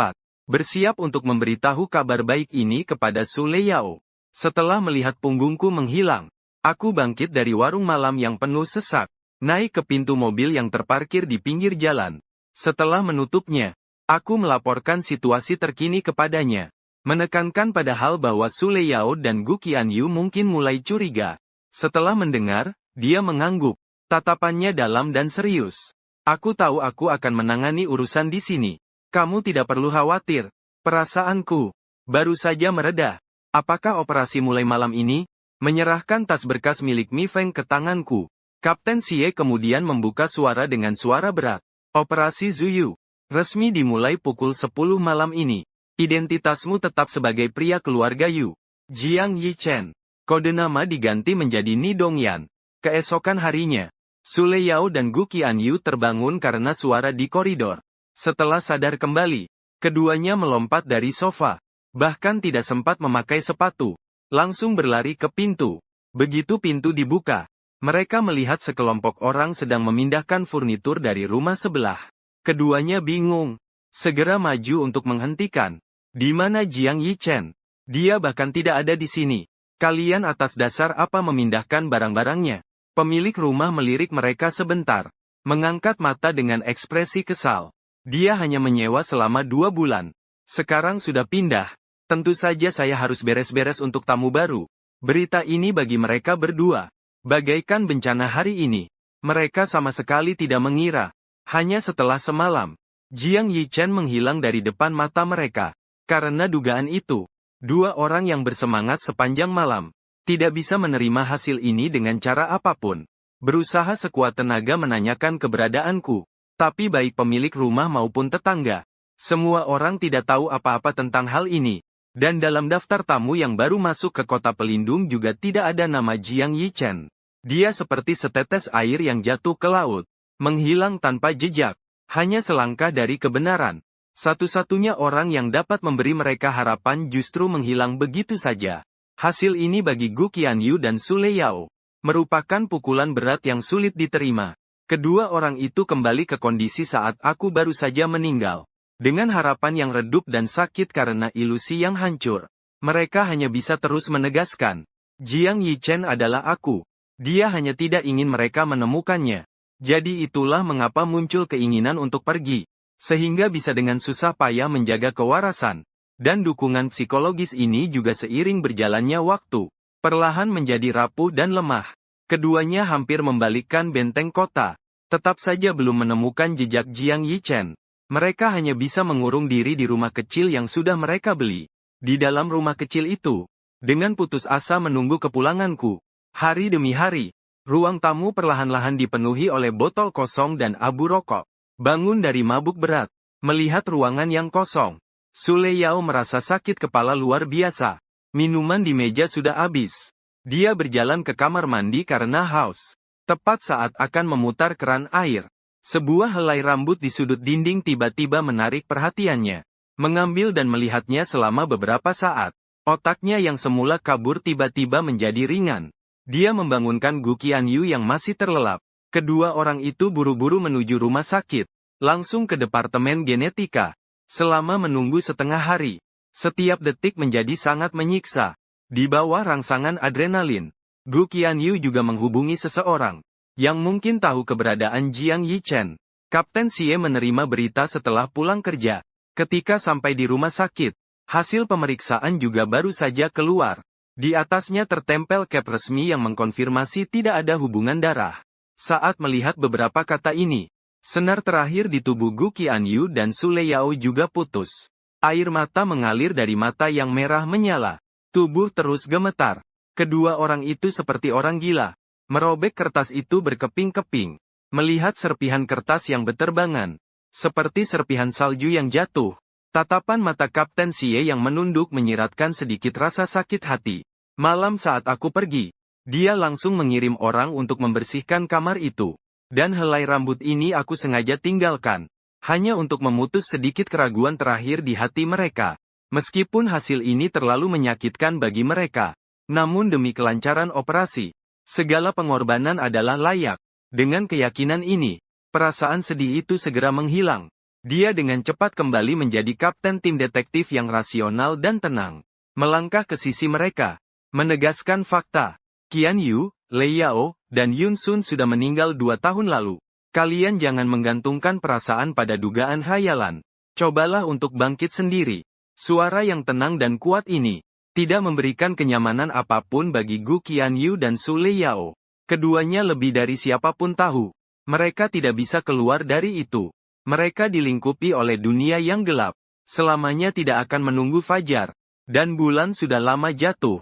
Bersiap untuk memberitahu kabar baik ini kepada Su Leyao. Setelah melihat punggungku menghilang, aku bangkit dari warung malam yang penuh sesak. Naik ke pintu mobil yang terparkir di pinggir jalan. Setelah menutupnya, aku melaporkan situasi terkini kepadanya. Menekankan pada hal bahwa Su Leyao dan Gu Qianyu mungkin mulai curiga. Setelah mendengar, dia mengangguk. Tatapannya dalam dan serius. Aku tahu aku akan menangani urusan di sini. Kamu tidak perlu khawatir. Perasaanku baru saja mereda. Apakah operasi mulai malam ini? Menyerahkan tas berkas milik Mi Feng ke tanganku. Kapten Xie kemudian membuka suara dengan suara berat. Operasi Zuyu resmi dimulai pukul 10 malam ini. Identitasmu tetap sebagai pria keluarga Yu. Jiang Yichen. Kode nama diganti menjadi Ni Dongyan. Keesokan harinya, Su Leyao dan Gu Qianyu terbangun karena suara di koridor. Setelah sadar kembali, keduanya melompat dari sofa. Bahkan tidak sempat memakai sepatu. Langsung berlari ke pintu. Begitu pintu dibuka, mereka melihat sekelompok orang sedang memindahkan furnitur dari rumah sebelah. Keduanya bingung. Segera maju untuk menghentikan. Di mana Jiang Yichen? Dia bahkan tidak ada di sini. Kalian atas dasar apa memindahkan barang-barangnya? Pemilik rumah melirik mereka sebentar. Mengangkat mata dengan ekspresi kesal. Dia hanya menyewa selama 2 bulan. Sekarang sudah pindah. Tentu saja saya harus beres-beres untuk tamu baru. Berita ini bagi mereka berdua. Bagaikan bencana hari ini. Mereka sama sekali tidak mengira. Hanya setelah semalam, Jiang Yichen menghilang dari depan mata mereka. Karena dugaan itu, 2 orang yang bersemangat sepanjang malam tidak bisa menerima hasil ini dengan cara apapun. Berusaha sekuat tenaga menanyakan keberadaanku. Tapi baik pemilik rumah maupun tetangga, semua orang tidak tahu apa-apa tentang hal ini. Dan dalam daftar tamu yang baru masuk ke kota pelindung juga tidak ada nama Jiang Yichen. Dia seperti setetes air yang jatuh ke laut, menghilang tanpa jejak, hanya selangkah dari kebenaran. Satu-satunya orang yang dapat memberi mereka harapan justru menghilang begitu saja. Hasil ini bagi Gu Qianyu dan Su Leyao merupakan pukulan berat yang sulit diterima. Kedua orang itu kembali ke kondisi saat aku baru saja meninggal. Dengan harapan yang redup dan sakit karena ilusi yang hancur. Mereka hanya bisa terus menegaskan. Jiang Yichen adalah aku. Dia hanya tidak ingin mereka menemukannya. Jadi itulah mengapa muncul keinginan untuk pergi. Sehingga bisa dengan susah payah menjaga kewarasan. Dan dukungan psikologis ini juga seiring berjalannya waktu. Perlahan menjadi rapuh dan lemah. Keduanya hampir membalikkan benteng kota. Tetap saja belum menemukan jejak Jiang Yichen. Mereka hanya bisa mengurung diri di rumah kecil yang sudah mereka beli. Di dalam rumah kecil itu, dengan putus asa menunggu kepulanganku. Hari demi hari, ruang tamu perlahan-lahan dipenuhi oleh botol kosong dan abu rokok. Bangun dari mabuk berat, melihat ruangan yang kosong. Su Leyao merasa sakit kepala luar biasa. Minuman di meja sudah habis. Dia berjalan ke kamar mandi karena haus. Tepat saat akan memutar keran air. Sebuah helai rambut di sudut dinding tiba-tiba menarik perhatiannya. Mengambil dan melihatnya selama beberapa saat. Otaknya yang semula kabur tiba-tiba menjadi ringan. Dia membangunkan Gu Qianyu yang masih terlelap. Kedua orang itu buru-buru menuju rumah sakit. Langsung ke departemen genetika. Selama menunggu setengah hari. Setiap detik menjadi sangat menyiksa. Di bawah rangsangan adrenalin. Gu Qianyu juga menghubungi seseorang yang mungkin tahu keberadaan Jiang Yichen. Kapten Xie menerima berita setelah pulang kerja. Ketika sampai di rumah sakit, hasil pemeriksaan juga baru saja keluar. Di atasnya tertempel cap resmi yang mengkonfirmasi tidak ada hubungan darah. Saat melihat beberapa kata ini, senar terakhir di tubuh Gu Qianyu dan Su Leyao juga putus. Air mata mengalir dari mata yang merah menyala. Tubuh terus gemetar. Kedua orang itu seperti orang gila. Merobek kertas itu berkeping-keping. Melihat serpihan kertas yang berterbangan. Seperti serpihan salju yang jatuh. Tatapan mata Kapten Xie yang menunduk menyiratkan sedikit rasa sakit hati. Malam saat aku pergi, dia langsung mengirim orang untuk membersihkan kamar itu. Dan helai rambut ini aku sengaja tinggalkan. Hanya untuk memutus sedikit keraguan terakhir di hati mereka. Meskipun hasil ini terlalu menyakitkan bagi mereka. Namun demi kelancaran operasi, segala pengorbanan adalah layak. Dengan keyakinan ini, perasaan sedih itu segera menghilang. Dia dengan cepat kembali menjadi kapten tim detektif yang rasional dan tenang. Melangkah ke sisi mereka. Menegaskan fakta. Qian Yu, Lei Yao, dan Yun Sun sudah meninggal 2 tahun lalu. Kalian jangan menggantungkan perasaan pada dugaan hayalan. Cobalah untuk bangkit sendiri. Suara yang tenang dan kuat ini tidak memberikan kenyamanan apapun bagi Gu Qianyu dan Su Lei Yao. Keduanya lebih dari siapapun tahu. Mereka tidak bisa keluar dari itu. Mereka dilingkupi oleh dunia yang gelap. Selamanya tidak akan menunggu fajar. Dan bulan sudah lama jatuh.